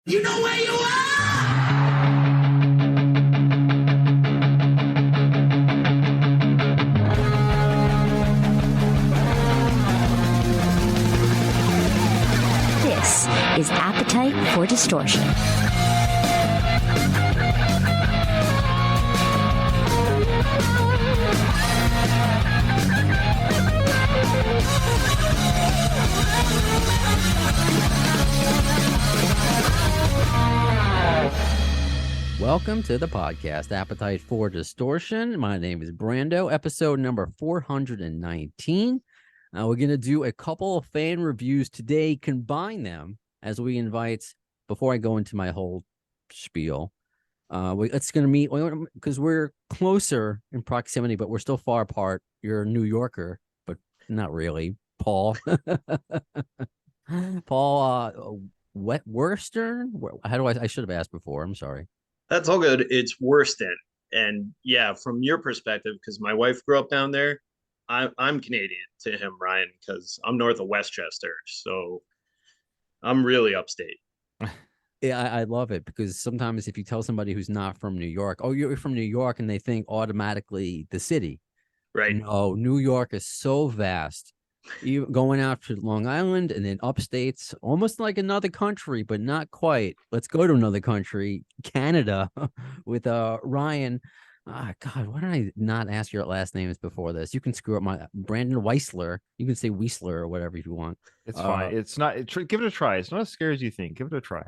You know where you are! This is Appetite for Distortion. Welcome to the podcast, Appetite for Distortion. My name is Brando, episode number 419. We're going to do a couple of fan reviews today, combine them as we invite, before I go into my whole spiel, it's going to meet, because we're closer in proximity, but we're still far apart. You're a New Yorker, but not really. Paul. Paul Western? How do I should have asked before. I'm sorry. That's all good. It's Worston. And yeah, from your perspective, because my wife grew up down there, I'm Canadian to him, Ryan, because I'm north of Westchester. So I'm really upstate. Yeah, I love it because sometimes if you tell somebody who's not from New York, oh, you're from New York, and they think automatically the city. Right. No, New York is so vast. You going out to Long Island and then upstate's almost like another country, but not quite. Let's go to another country, Canada, with Ryan. God, why did I not ask your last names before this? You can screw up my Brandon Weisler. You can say Weisler or whatever you want. It's fine. It's not. Give it a try. It's not as scary as you think. Give it a try.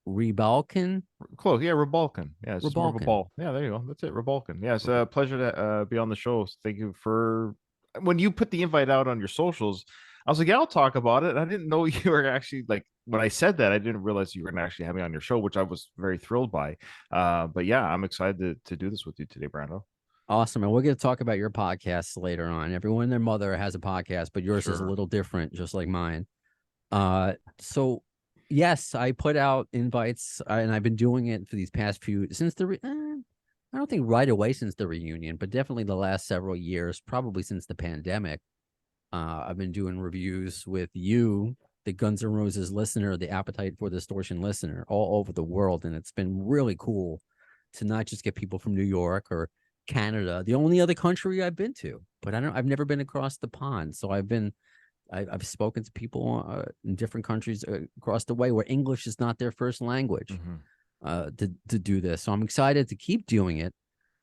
Rebalkin? Close. Yeah, Rebalkin. Yeah, it's more of a Rebalkin. ball. Yeah, there you go. That's it. Rebalkin. Yeah, it's a pleasure to be on the show. Thank you for when you put the invite out on your socials. I was like, yeah, I'll talk about it. I didn't know you were actually like when I said that, I didn't realize you were going to actually have me on your show, which I was very thrilled by. But yeah, I'm excited to do this with you today, Brando. Awesome. And we're going to talk about your podcasts later on. Everyone and their mother has a podcast, but yours is a Sure. little different, just like mine. So yes, I put out invites, and I've been doing it for these past few, since I don't think right away since the reunion, but definitely the last several years, probably since the pandemic. I've been doing reviews with you, the Guns N' Roses listener, the Appetite for Distortion listener, all over the world. And it's been really cool to not just get people from New York or Canada, the only other country I've been to, but I've never been across the pond. So I've spoken to people in different countries across the way where English is not their first language, to do this. So I'm excited to keep doing it.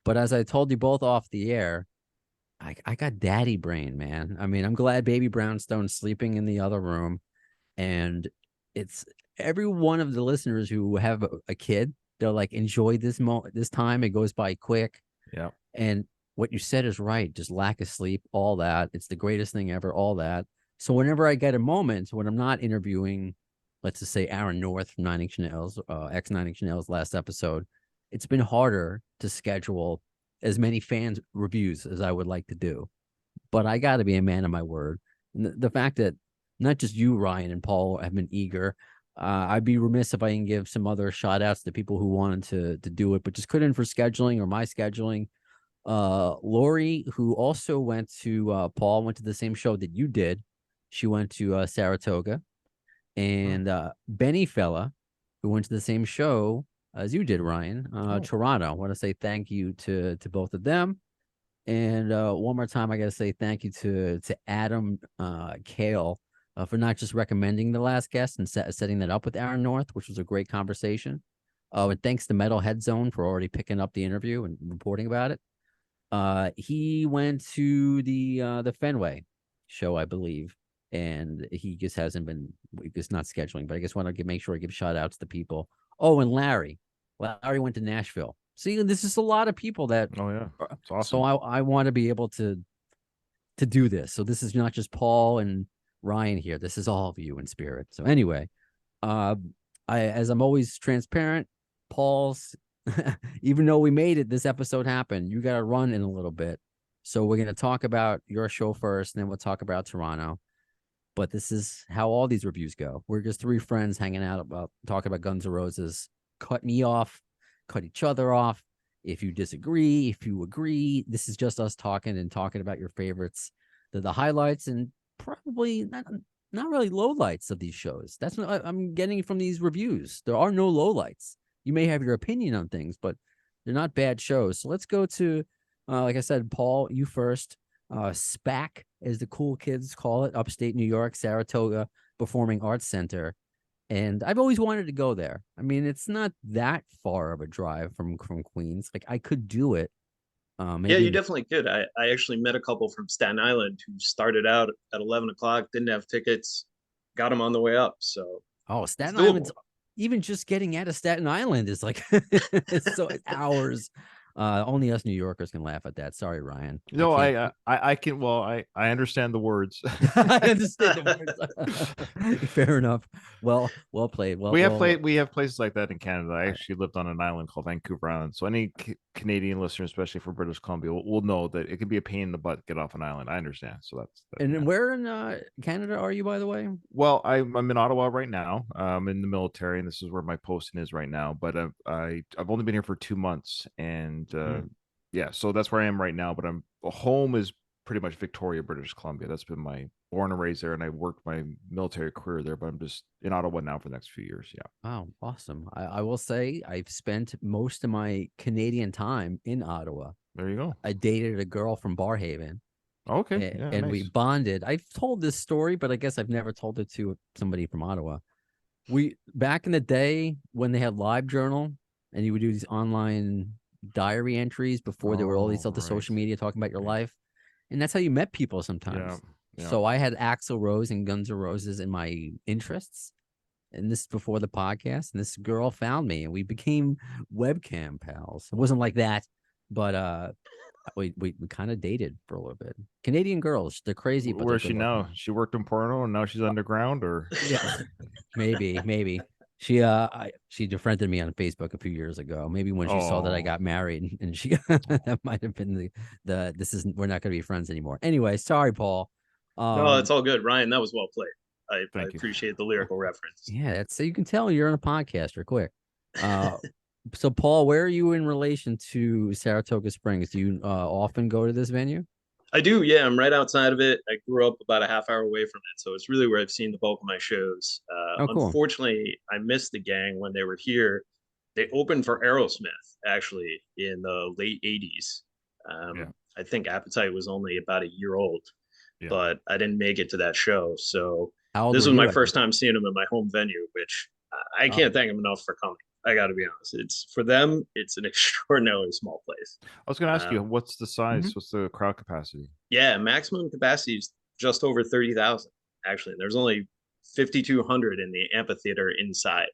But as I told you both off the air, I got daddy brain, man. I mean, I'm glad baby Brownstone's sleeping in the other room. And it's every one of the listeners who have a kid, they're like, enjoy this time. It goes by quick. Yeah. And what you said is right. Just lack of sleep, all that. It's the greatest thing ever, all that. So whenever I get a moment when I'm not interviewing, let's just say Aaron North from Nine Inch Nails, ex Nine Inch Nails last episode, it's been harder to schedule as many fans reviews as I would like to do. But I got to be a man of my word. And the fact that not just you, Ryan, and Paul have been eager, I'd be remiss if I didn't give some other shout outs to people who wanted to do it, but just couldn't for scheduling or my scheduling. Lori, who also went to Paul, went to the same show that you did. She went to Saratoga. And Benny Fella, who went to the same show as you did, Ryan, Toronto. I want to say thank you to both of them. And one more time, I got to say thank you to Adam Kale for not just recommending the last guest and setting that up with Aaron North, which was a great conversation. And thanks to Metalhead Zone for already picking up the interview and reporting about it. He went to the Fenway show, I believe, and he just hasn't been, just not scheduling. But I just want to make sure I give shout outs to people. Oh, and Larry went to Nashville. See, this is a lot of people that. Oh yeah, it's awesome. So I want to be able to do this. So this is not just Paul and Ryan here. This is all of you in spirit. So anyway, as I'm always transparent, Paul's, even though we made it, this episode happened. You got to run in a little bit. So we're going to talk about your show first, and then we'll talk about Toronto. But this is how all these reviews go. We're just three friends hanging out talking about Guns N' Roses. Cut me off, cut each other off. If you disagree, if you agree, this is just us talking about your favorites, the highlights, and probably not really lowlights of these shows. That's what I'm getting from these reviews. There are no lowlights. You may have your opinion on things, but they're not bad shows. So let's go to, like I said, Paul, you first. SPAC, as the cool kids call it, upstate New York, Saratoga Performing Arts Center. And I've always wanted to go there. I mean, it's not that far of a drive from Queens. Like, I could do it. Yeah, you definitely could. I actually met a couple from Staten Island who started out at 11 o'clock, didn't have tickets, got them on the way up. So, Staten Island's, even just getting out of Staten Island is like it's so hours. Only us New Yorkers can laugh at that. Sorry, Ryan. No, I can. Well, I understand the words. I understand the words. Fair enough. Well played. Well, we have places like that in Canada. I actually lived on an island called Vancouver Island. So any Canadian listener, especially for British Columbia, will know that it can be a pain in the butt to get off an island. I understand. So that's. And then where in Canada are you, by the way? Well, I'm in Ottawa right now. I'm in the military, and this is where my posting is right now. But I've only been here for 2 months, and yeah, so that's where I am right now. But home is pretty much Victoria, British Columbia. That's been my born and raised there, and I worked my military career there. But I'm just in Ottawa now for the next few years. Yeah. Oh, awesome! I will say I've spent most of my Canadian time in Ottawa. There you go. I dated a girl from Barhaven. Okay. And nice. we bonded. I've told this story, but I guess I've never told it to somebody from Ottawa. We, back in the day when they had LiveJournal and you would do these online diary entries before there were all these other social media talking about your life. And that's how you met people sometimes. Yeah. So I had Axl Rose and Guns N' Roses in my interests. And this is before the podcast. And this girl found me and we became webcam pals. It wasn't like that, but we kind of dated for a little bit. Canadian girls, they're crazy. But where is she now? She worked in porno and now she's underground, or yeah, maybe. She defriended me on Facebook a few years ago. Maybe when she saw that I got married, and she that might have been the we're not going to be friends anymore. Anyway, sorry, Paul. No, it's all good, Ryan. That was well played. I Thank you. appreciate the lyrical reference. Yeah, that's so you can tell you're on a podcaster quick. So, Paul, where are you in relation to Saratoga Springs? Do you often go to this venue? I do, yeah. I'm right outside of it. I grew up about a half hour away from it, so it's really where I've seen the bulk of my shows. Cool. Unfortunately, I missed the gang when they were here. They opened for Aerosmith, actually, in the late 80s. I think Appetite was only about a year old, but I didn't make it to that show. So this was my first time seeing them in my home venue, which I can't thank them enough for coming. I got to be honest. It's for them. It's an extraordinarily small place. I was going to ask you, what's the size? What's the crowd capacity? Yeah, maximum capacity is just over 30,000. Actually, there's only 5,200 in the amphitheater inside.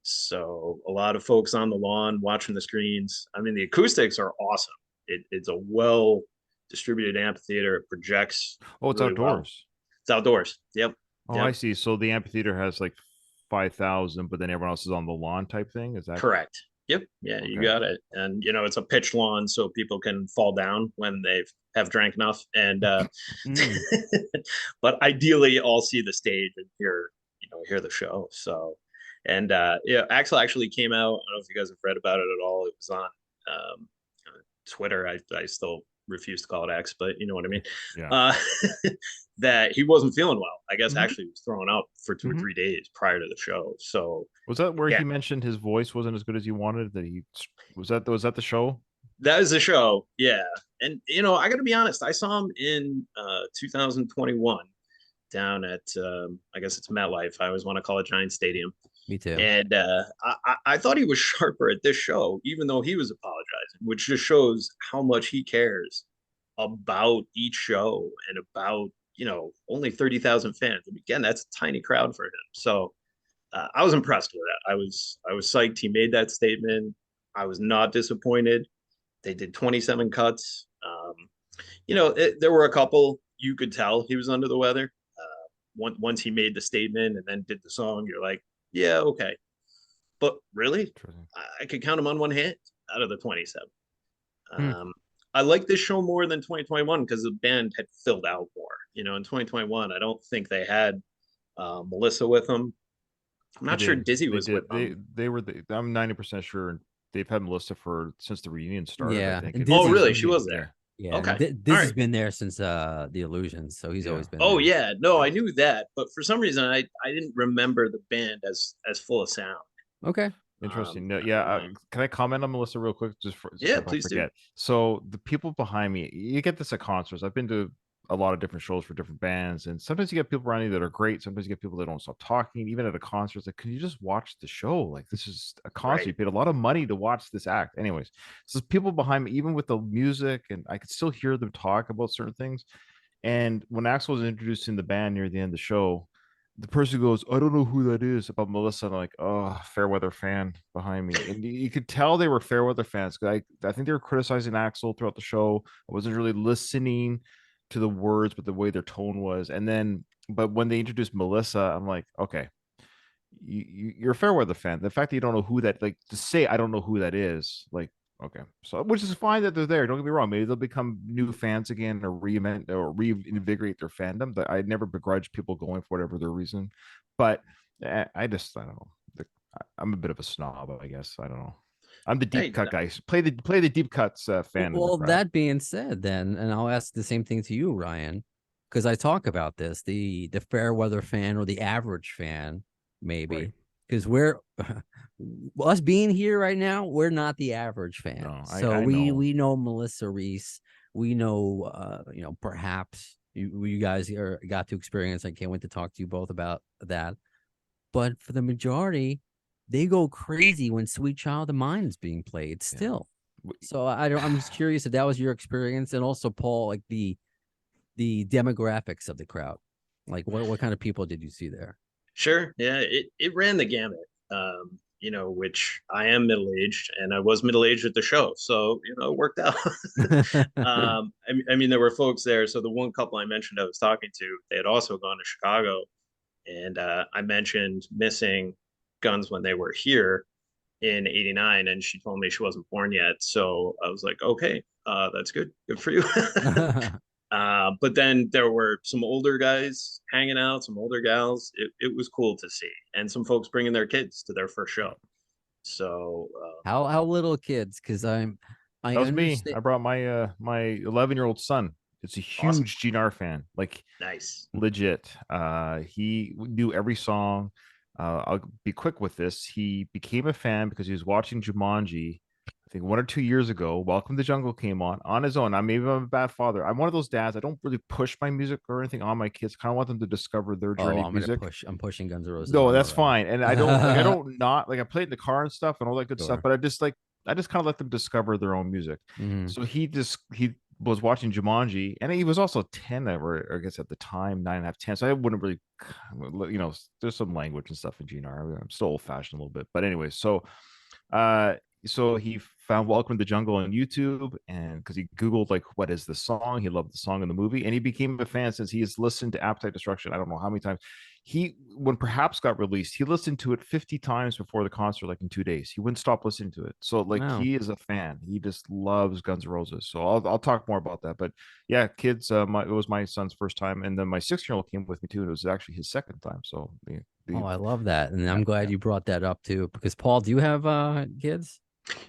So a lot of folks on the lawn watching the screens. I mean, the acoustics are awesome. It's a well distributed amphitheater. It projects. Oh, it's really outdoors. Well. It's outdoors. Yep. Oh, yep. I see. So the amphitheater has like 5,000, but then everyone else is on the lawn type thing. Is that correct? Yep. Yeah, okay. You got it. And it's a pitched lawn, so people can fall down when they have drank enough. And but ideally, all see the stage and hear the show. So, and Axl actually came out. I don't know if you guys have read about it at all. It was on Twitter. I still refuse to call it X, but you know what I mean. Yeah. That he wasn't feeling well. I guess actually he was throwing up for 2 or 3 days prior to the show. So was that where he mentioned his voice wasn't as good as he wanted? That he was that the show? That is the show. Yeah. And I got to be honest. I saw him in 2021 down at I guess it's MetLife. I always want to call it Giant Stadium. Me too. And I thought he was sharper at this show, even though he was apologizing, which just shows how much he cares about each show and about only 30,000 fans. And again, that's a tiny crowd for him. So I was impressed with that. I was psyched. He made that statement. I was not disappointed. They did 27 cuts. There were a couple you could tell he was under the weather. Once he made the statement and then did the song, you're like, yeah, okay. But really, I could count him on one hand out of the 27. I like this show more than 2021 because the band had filled out more. In 2021, I don't think they had Melissa with them. I'm not sure Dizzy was with them. They were. I'm 90% sure they've had Melissa since the reunion started. Yeah. I think. Oh, really? She was there. Yeah, and Okay. this All has right. been there since the Illusions, so he's Yeah. always been Oh there. yeah, no, I knew that, but for some reason I didn't remember the band as full of sound. Okay. Interesting. No, I yeah. don't know. Can I comment on Melissa real quick, just Yeah, if I please do. forget? So the people behind me, you get this at concerts. I've been to a lot of different shows for different bands, and sometimes you get people around you that are great. Sometimes you get people that don't stop talking. Even at a concert, it's like, can you just watch the show? Like this is a concert. Right. You paid a lot of money to watch this act. Anyways, so there's people behind me, even with the music, and I could still hear them talk about certain things. And when Axel was introducing the band near the end of the show, the person goes, I don't know who that is about Melissa. And I'm like, oh, Fairweather fan behind me. And you could tell they were Fairweather fans. I think they were criticizing Axel throughout the show. I wasn't really listening to the words, but the way their tone was. And then, but when they introduced Melissa, I'm like, okay, you're a Fairweather fan. The fact that you don't know who that, like, to say I don't know who that is, like, okay, so which is fine that they're there. Don't get me wrong. Maybe they'll become new fans again or reinvigorate their fandom. That I never begrudge people going for whatever their reason, but I just I don't know. I'm a bit of a snob, I guess. I don't know. I'm the deep Hey, cut guy. Play the deep cuts fan in the Well, crowd. that being said, then, and I'll ask the same thing to you, Ryan, because I talk about this, the fair weather fan or the average fan, Right. maybe, because we're us being here right now, we're not the average fan. No, So I know. we know Melissa Reese, we know perhaps you guys got to experience. I can't wait to talk to you both about that. But for the majority, they go crazy when Sweet Child of Mine is being played Yeah. still. So I don't. I'm just curious if that was your experience, and also Paul, like the demographics of the crowd, like what kind of people did you see there? sure. Yeah, it ran the gamut. Which I am middle aged, and I was middle aged at the show, so it worked out. I mean, there were folks there. So the one couple I mentioned I was talking to, they had also gone to Chicago, and I mentioned missing Guns when they were here in '89, and she told me she wasn't born yet. So I was like, okay, that's good for you. But then there were some older guys hanging out, some older gals. It was cool to see, and some folks bringing their kids to their first show. So How little kids? Because I That was me. understand. I brought my 11-year-old son. It's a awesome, huge GN'R fan. Like nice. legit. He knew every song. I'll be quick with this. He became a fan because he was watching Jumanji, I think 1 or 2 years ago. Welcome to the Jungle came on his own. I'm a bad father. I'm one of those dads. I don't really push my music or anything on my kids. Kind of want them to discover their Oh, journey of music. I'm pushing Guns N' Roses No, on that's already. fine. And I don't like I don't not like I play it in the car and stuff and all that good stuff, Sure. but I just kind of let them discover their own music. Mhm. So he was watching Jumanji, and he was also 10, I guess at the time, 9.5, 10. So I wouldn't really, there's some language and stuff in GNR. I'm still old fashioned a little bit, but anyway, uh, so he found Welcome to the Jungle on YouTube, and because he Googled like what is the song, he loved the song in the movie, and he became a fan since he has listened to Appetite Destruction. I don't know how many times. When Perhaps got released, he listened to it 50 times before the concert, like in 2 days. He wouldn't stop listening to it. So like Wow. he is a fan. He just loves Guns N' Roses. So I'll talk more about that. But yeah, kids, it was my son's first time, and then my 6-year-old came with me too, and it was actually his second time. So Oh, I love that, and yeah, I'm glad yeah. you brought that up too. Because Paul, do you have kids?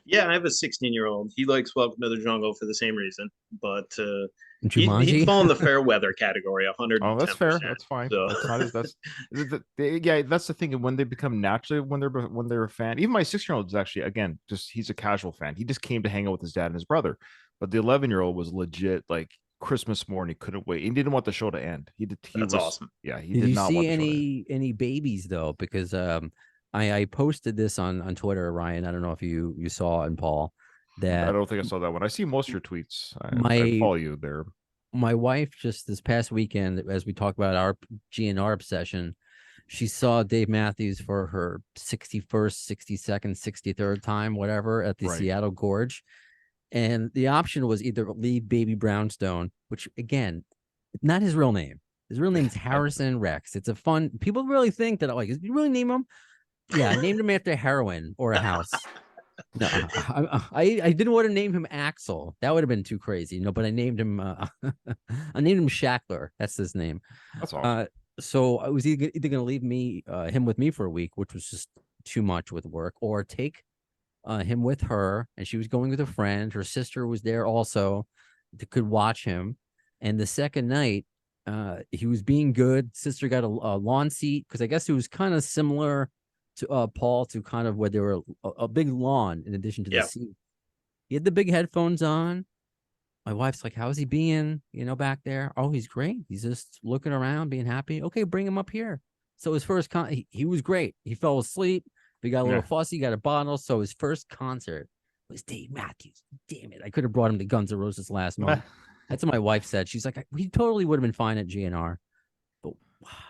Yeah, I have a 16-year-old. He likes Welcome to the Jungle for the same reason, but he'd Jumanji? fall in the fair weather category Oh, that's fair. 110%. That's fine. So That's not as yeah. That's the thing. And when they become naturally when they're a fan, even my 6-year-old is actually again just he's a casual fan. He just came to hang out with his dad and his brother, but the 11-year-old was legit like Christmas morning. He couldn't wait. He didn't want the show to end. He that's was awesome. yeah. He Did did you not see want the show to end. any babies though? Because I posted this on Twitter, Ryan. I don't know if you saw it, and Paul, I that don't think I saw that one. I see most of your tweets. I my follow you there. my wife just this past weekend, as we talked about our GNR obsession, she saw Dave Matthews for her 61st, 62nd, 63rd time, whatever, at the Right. Seattle Gorge. And the option was either leave Baby Brownstone, which again, not his real name. His real name is Harrison Rex. It's a fun. People really think that like, did you really name him? Yeah, I named him after heroin or a house. No, I didn't want to name him Axel. That would have been too crazy, but I named him I named him Shackler. That's his name. That's awesome. So I was either going to leave him with me for a week, which was just too much with work, or take him with her, and she was going with a friend. Her sister was there also, could watch him. And the second night, he was being good. Sister got a lawn seat because I guess it was kind of similar to Paul, to kind of where there were a big lawn in addition to the seat. He had the big headphones on. My wife's like, how's he being, back there? Oh, he's great. He's just looking around, being happy. Okay, bring him up here. So his first he was great. He fell asleep. We got a little fussy, got a bottle. So his first concert was Dave Matthews. Damn it. I could have brought him to Guns N' Roses last month. That's what my wife said. She's like, we totally would have been fine at GNR. But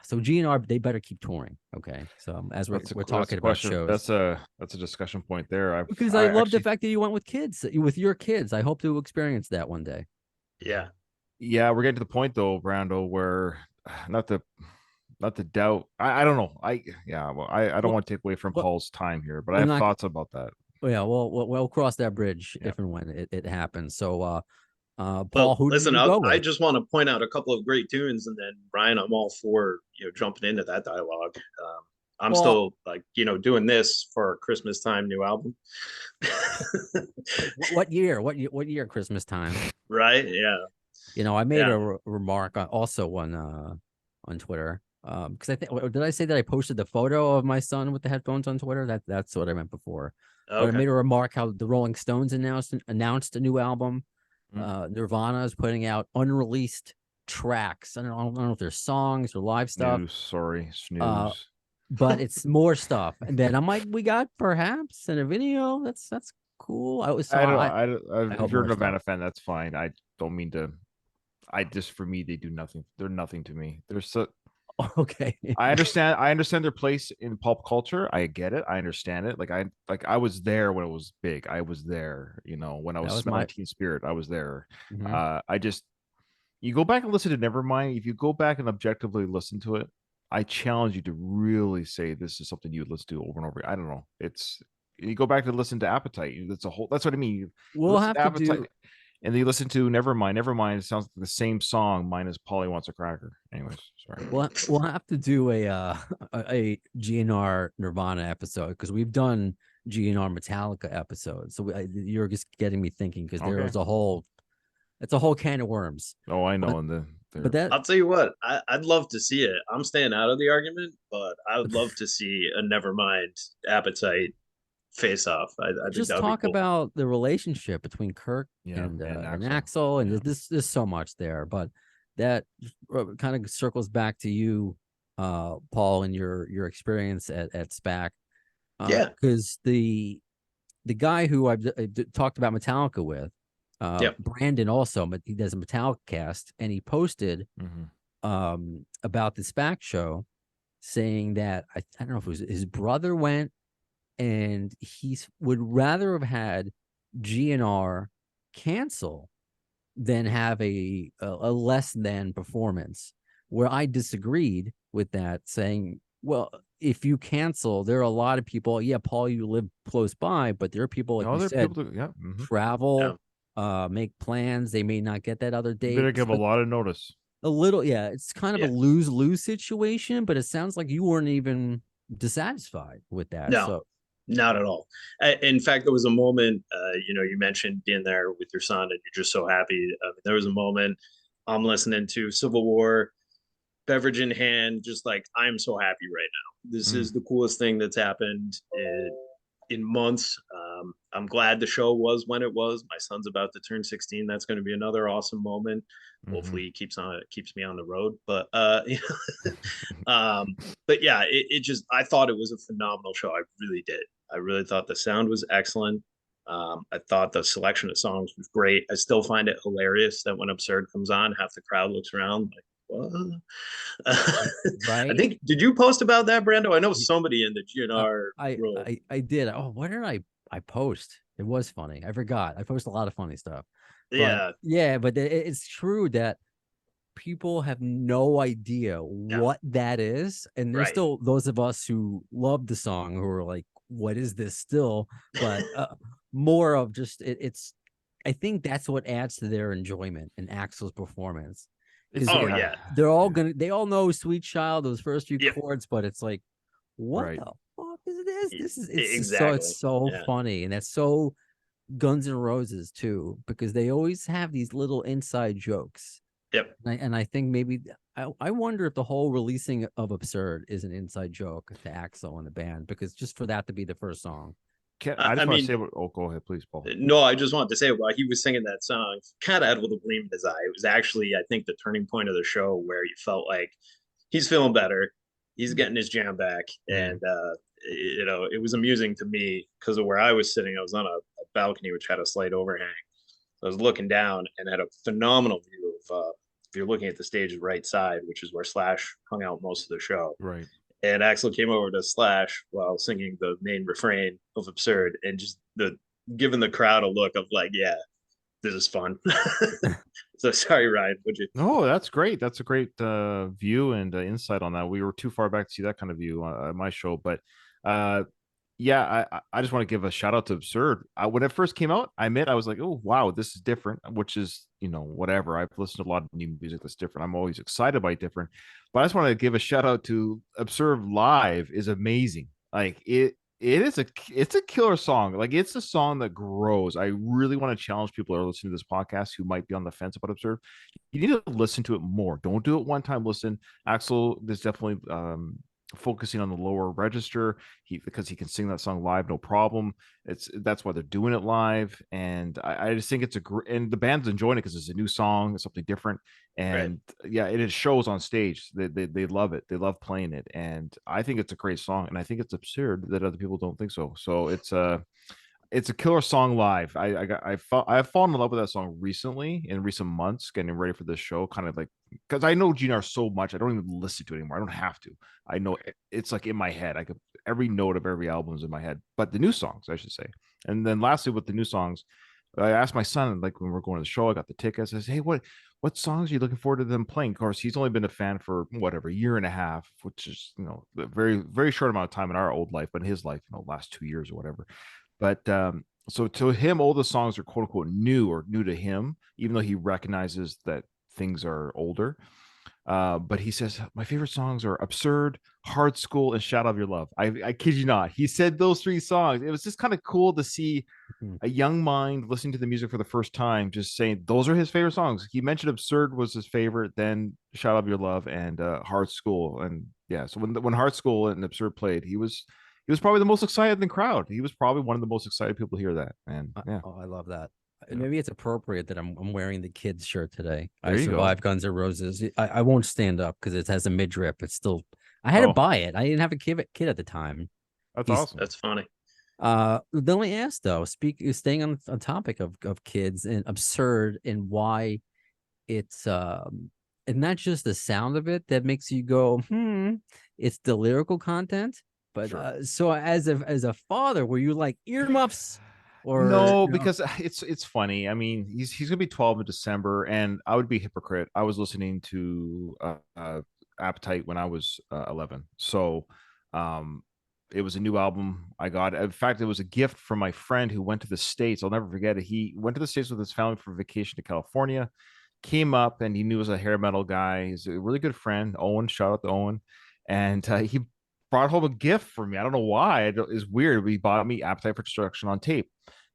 so GNR, they better keep touring. Okay. So as we're talking about shows. That's a discussion point there. Because I love the fact that you went with kids, with your kids. I hope to experience that one day. Yeah. Yeah, we're getting to the point though, Brando, where not to doubt. I don't know. I don't want to take away from Paul's time here, but I have thoughts about that. Yeah, we'll cross that bridge if and when it happens. So Paul, well, who listen, did you go with? I just want to point out a couple of great tunes, and then Brian, I'm all for jumping into that dialogue. I'm still like doing this for Christmas time new album. What year? What year? Christmas time? Right? Yeah. I made a remark also on Twitter because I think did I say that I posted the photo of my son with the headphones on Twitter? That's what I meant before. Okay. But I made a remark how the Rolling Stones announced a new album. Nirvana is putting out unreleased tracks. I don't know if they're songs or live stuff. Snooze. But it's more stuff. And then I'm like, we got perhaps in a video. That's cool. If you're a Nirvana fan, that's fine. I don't mean to. For me, they do nothing. They're nothing to me. They're so. Okay. I understand their place in pop culture. I get it. I understand it. I was there when it was big. I was there, when I was smelling Teen Spirit. I was there. Mm-hmm. You go back and listen to Nevermind. If you go back and objectively listen to it, I challenge you to really say this is something you would listen to over and over. I don't know. You go back to listen to Appetite. That's what I mean. We'll have to do. And then you listen to Nevermind. Nevermind sounds like the same song minus Polly Wants a Cracker. Anyways, sorry. We'll have to do a GNR Nirvana episode because we've done GNR Metallica episodes. So you're just getting me thinking because it's a whole can of worms. Oh, I know. But I'll tell you what, I'd love to see it. I'm staying out of the argument, but I would love to see a Nevermind Appetite face off. I just talk about the relationship between Kirk and Axl, and there's so much there, but that kind of circles back to you, Paul, and your experience at SPAC. Because the guy who I've talked about Metallica with, Brandon also, but he does a Metallica cast, and he posted about the SPAC show, saying that I don't know if it was his brother went. And he would rather have had GNR cancel than have a less than performance. Where I disagreed with that, saying, well, if you cancel, there are a lot of people. Yeah, Paul, you live close by, but there are people like you said, travel, make plans. They may not get that other date. Better give a lot of notice. A little, it's kind of a lose-lose situation. But it sounds like you weren't even dissatisfied with that. No. So. Not at all. In fact, there was a moment, you mentioned being there with your son and you're just so happy. There was a moment I'm listening to Civil War, beverage in hand, just like, I'm so happy right now. This is the coolest thing that's happened in months. I'm glad the show was when it was. My son's about to turn 16. That's going to be another awesome moment. Hopefully he keeps me on the road, but but yeah, it just, I thought it was a phenomenal show. I really did. I really thought the sound was excellent. I thought the selection of songs was great. I still find it hilarious that when Absurd comes on, half the crowd looks around like, what? Right. I think, did you post about that, Brando? I know somebody in the GNR I did. Oh, what did I post? It was funny. I forgot. I post a lot of funny stuff. But, but it's true that people have no idea what that is, and there's still those of us who love the song who are like, what is this still? But more of just it's I think that's what adds to their enjoyment and Axl's performance. They all know Sweet Child, those first few chords, but it's like, what the fuck is this? This is exactly. so funny, and that's so Guns N' Roses too, because they always have these little inside jokes. Yep. And I think maybe I wonder if the whole releasing of Absurd is an inside joke to Axl and the band, because just for that to be the first song. I I just want to mean, say, oh, go ahead, please, Paul. no, I just wanted to say while he was singing that song, kind of had with a gleam in his eye. It was actually, I think, the turning point of the show where you felt like he's feeling better, he's getting his jam back, and it was amusing to me because of where I was sitting. I was on a balcony which had a slight overhang. I was looking down and had a phenomenal view of. If you're looking at the stage's right side, which is where Slash hung out most of the show, Right. and Axl came over to Slash while singing the main refrain of Absurd, and just giving the crowd a look of like, yeah, this is fun. So sorry, Ryan, would you? No, that's great. That's a great view and insight on that. We were too far back to see that kind of view on my show, but yeah, I just want to give a shout out to Absurd. When it first came out, I admit I was like, oh wow, this is different, which is, whatever. I've listened to a lot of new music that's different. I'm always excited by different, but I just want to give a shout out to Absurd. Live is amazing. Like it's a killer song. Like it's a song that grows. I really want to challenge people who are listening to this podcast who might be on the fence about Absurd. You need to listen to it more. Don't do it one time. Listen. Axl is definitely focusing on the lower register because he can sing that song live, no problem. That's why they're doing it live, and I just think it's and the band's enjoying it because it's a new song, it's something different, and yeah, it shows on stage. They love it. They love playing it, and I think it's a great song, and I think it's absurd that other people don't think so. So it's a killer song live. I've fallen in love with that song recently, in recent months, getting ready for this show, kind of like, because I know GN'R so much, I don't even listen to it anymore. I don't have to. I know it's like in my head. I could every note of every album is in my head. But the new songs, I should say. And then lastly, with the new songs, I asked my son, like when we're going to the show, I got the tickets. I said, hey, what songs are you looking forward to them playing? Of course, he's only been a fan for whatever, a year and a half, which is, a very, very short amount of time in our old life, but in his life, last 2 years or whatever. But so to him, all the songs are quote unquote new or new to him, even though he recognizes that things are older. But he says, my favorite songs are Absurd, Hard School, and Shadow of Your Love. I kid you not. He said those 3 songs. It was just kind of cool to see a young mind listening to the music for the first time, just saying those are his favorite songs. He mentioned Absurd was his favorite, then Shadow of Your Love and Hard School. And yeah, so when Hard School and Absurd played, he was probably the most excited in the crowd. He was probably one of the most excited people to hear that. And yeah. Oh, I love that. Yeah. Maybe it's appropriate that I'm wearing the kids shirt today. There I you survived go. Guns N' Roses. I won't stand up because it has a midriff. It's still, I had to buy it. I didn't have a kid at the time. That's awesome. That's funny. Then we asked though, staying on topic of kids and Absurd, and why it's and not just the sound of it that makes you go, it's the lyrical content. But Sure. so as a father, were you like earmuffs? Or no, because it's funny. I mean, he's gonna be 12 in December, and I would be a hypocrite. I was listening to Appetite when I was 11, so it was a new album I got. In fact, it was a gift from my friend who went to the States. I'll never forget it. He went to the States with his family for vacation to California, came up, and he knew he was a hair metal guy. He's a really good friend, Owen. Shout out to Owen, and he brought home a gift for me. I don't know why. It's weird. He bought me Appetite for Destruction on tape.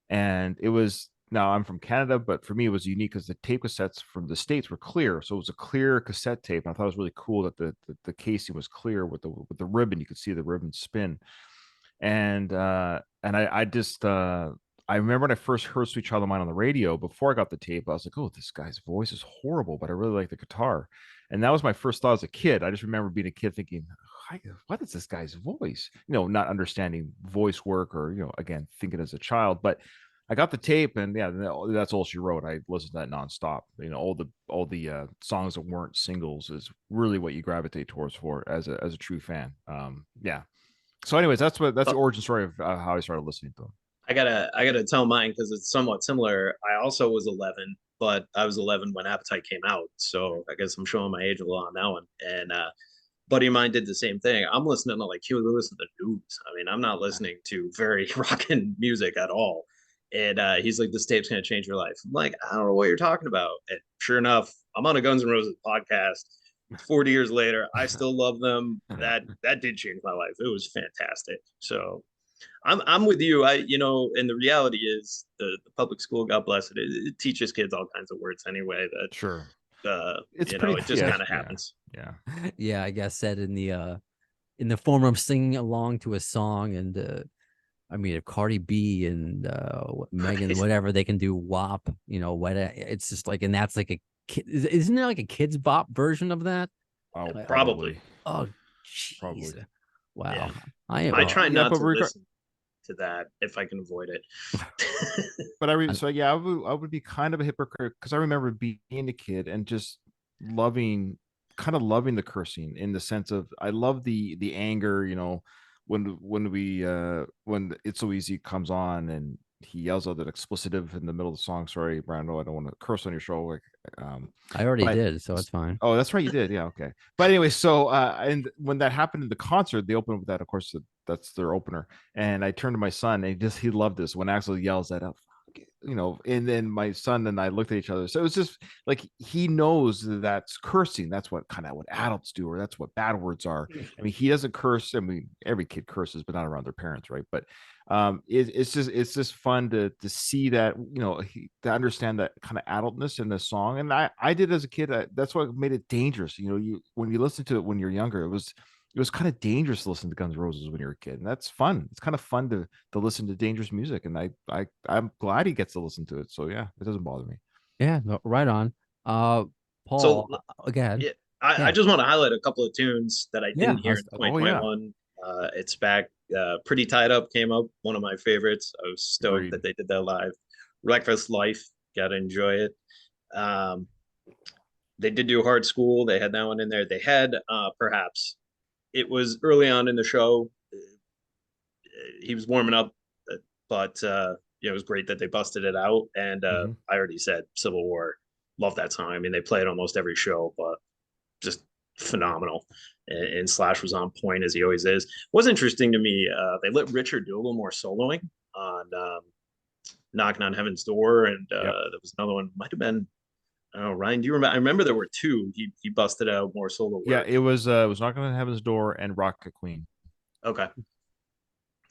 And it was, now I'm from Canada, but for me, it was unique because the tape cassettes from the States were clear. So it was a clear cassette tape. And I thought it was really cool that the casing was clear with the ribbon. You could see the ribbon spin. And I just, I remember when I first heard Sweet Child of Mine on the radio, before I got the tape, I was like, oh, this guy's voice is horrible, but I really like the guitar. And that was my first thought as a kid. I just remember being a kid thinking, what is this guy's voice? Not understanding voice work or, again, thinking as a child. But I got the tape, and yeah, that's all she wrote. I listened to that nonstop. All the songs that weren't singles is really what you gravitate towards for as a true fan. Yeah. So, anyways, that's the origin story of how I started listening to them. I gotta tell mine because it's somewhat similar. I also was 11, but I was 11 when Appetite came out, so I guess I'm showing my age a little on that one. And buddy of mine did the same thing. I'm listening to like Huey Lewis and the News. I mean, I'm not listening to very rockin' music at all. And he's like, this tape's gonna change your life. I'm like, I don't know what you're talking about. And sure enough, I'm on a Guns N' Roses podcast. 40 years later, I still love them. That did change my life. It was fantastic. So I'm with you. And the reality is the public school, God bless it, it teaches kids all kinds of words anyway Sure. that It's pretty, it just yeah, kind of yeah, happens. yeah. Yeah, I guess said in the form of singing along to a song. And I mean, if Cardi B and Megan, Right. whatever, they can do WAP, it's just like, and that's like a kid, isn't there like a kids bop version of that? Oh, Probably. probably. Oh, Probably. jeez. Wow. Yeah. I am. I try Yeah, not but to listen to that if I can avoid it. but so yeah, I would be kind of a hypocrite because I remember being a kid and just kind of loving the cursing in the sense of I love the anger, when It's So Easy comes on and he yells out that explicitive in the middle of the song. Sorry, Brando, I don't want to curse on your show. Like, I already but did, so it's fine. oh, that's right, you did. Yeah, okay. But anyway, so and when that happened in the concert, they opened with that. Of course, that's their opener. And I turned to my son, and he loved this when Axel yells that out, And then my son and I looked at each other. So it was just like he knows that's cursing. That's what adults do, or that's what bad words are. I mean, he doesn't curse. I mean, every kid curses, but not around their parents, right? But it's just fun to see that, to understand that kind of adultness in the song. And I did as a kid. That's what made it dangerous. When you listen to it when you're younger, it was kind of dangerous to listen to Guns N' Roses when you're a kid, and that's fun. It's kind of fun to listen to dangerous music, and I'm glad he gets to listen to it. So yeah, it doesn't bother me. Yeah, no, right on. So Paul, again. yeah, I Yeah. just want to highlight a couple of tunes that I Yeah. didn't hear in Oh yeah, 2021. It's back. Pretty Tied Up came up, one of my favorites. I was stoked agreed. that they did that live. Reckless Life, gotta enjoy it. Um, they did do Hard School. They had that one in there. They had Perhaps. It was early on in the show. He was warming up, but it was great that they busted it out. And Hmm. I already said Civil War. Love that song. I mean, they play it almost every show, but just phenomenal. And Slash was on point as he always is. What's interesting to me, they let Richard do a little more soloing on Knocking on Heaven's Door, and Yep. there was another one. Might have been. I don't know, Ryan. Do you remember? I remember there were two. He busted out more solo Yeah, work. it was Knocking on Heaven's Door and Rocket Queen Okay, but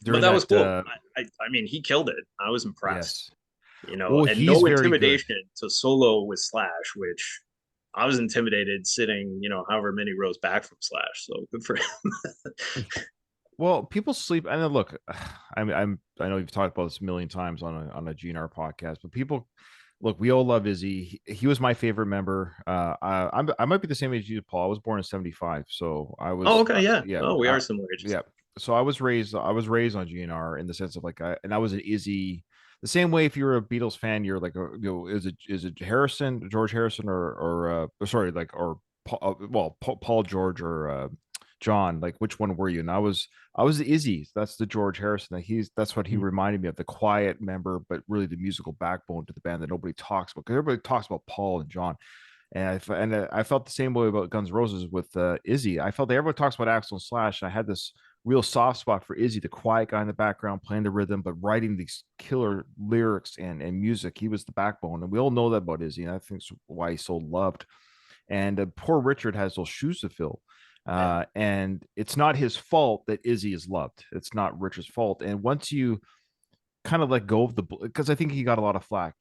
during that was that. cool. I mean, he killed it. I was impressed. Yes. Well, And he's no very good. intimidation to solo with Slash, which I was intimidated sitting, however many rows back from Slash. So good for him. Well, people sleep. And then look, I know you've talked about this a million times on a GNR podcast, but people look. We all love Izzy. He was my favorite member. I might be the same age as you, Paul. I was born in '75, so I Oh, was. okay, yeah. Yeah, Oh, we are similar ages. yeah. So I was raised on GNR in the sense of like, I was an Izzy. The same way, if you're a Beatles fan, you're like, is it George Harrison, or sorry, like, or Paul George, or John, like, which one were you? And I was the Izzy. That's the George Harrison. That's what he reminded me of, the quiet member, but really the musical backbone to the band that nobody talks about, because everybody talks about Paul and John. And I felt the same way about Guns N' Roses with Izzy. I felt that everyone talks about Axl and Slash, and I had this real soft spot for Izzy, the quiet guy in the background playing the rhythm, but writing these killer lyrics and music. He was the backbone, and we all know that about Izzy, and I think that's why he's so loved. And poor Richard has those shoes to fill. Yeah. And it's not his fault that Izzy is loved. It's not Richard's fault. And once you kind of let go of because I think he got a lot of flack,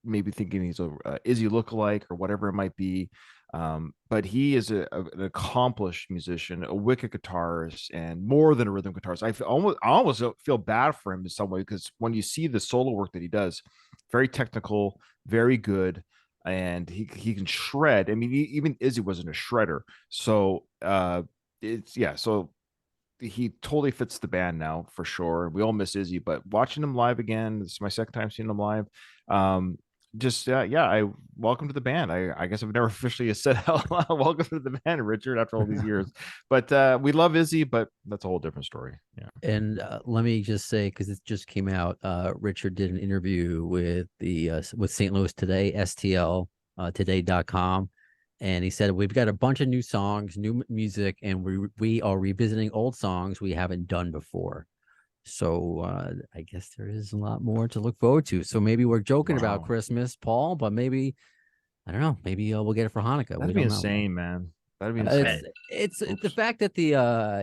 maybe thinking he's a Izzy lookalike or whatever it might be. But he is an accomplished musician, a wicked guitarist, and more than a rhythm guitarist. I almost feel bad for him in some way, because when you see the solo work that he does, very technical, very good, and he can shred. I mean, even Izzy wasn't a shredder, so it's yeah. So he totally fits the band now for sure. We all miss Izzy, but watching him live again, this is my second time seeing him live. Just yeah, I welcome to the band. I guess I've never officially said welcome to the band, Richard, after all these years. But we love Izzy, but that's a whole different story. Yeah. And let me just say, because it just came out, Richard did an interview with with St. Louis Today, STL today.com. And he said, we've got a bunch of new songs, new music, and we are revisiting old songs we haven't done before. So I guess there is a lot more to look forward to. So maybe we're joking about Wow. Christmas, Paul, but maybe, I don't know, maybe we'll get it for Hanukkah. That'd We be don't know. insane, man. That'd be It's insane. it's the Oops. fact that the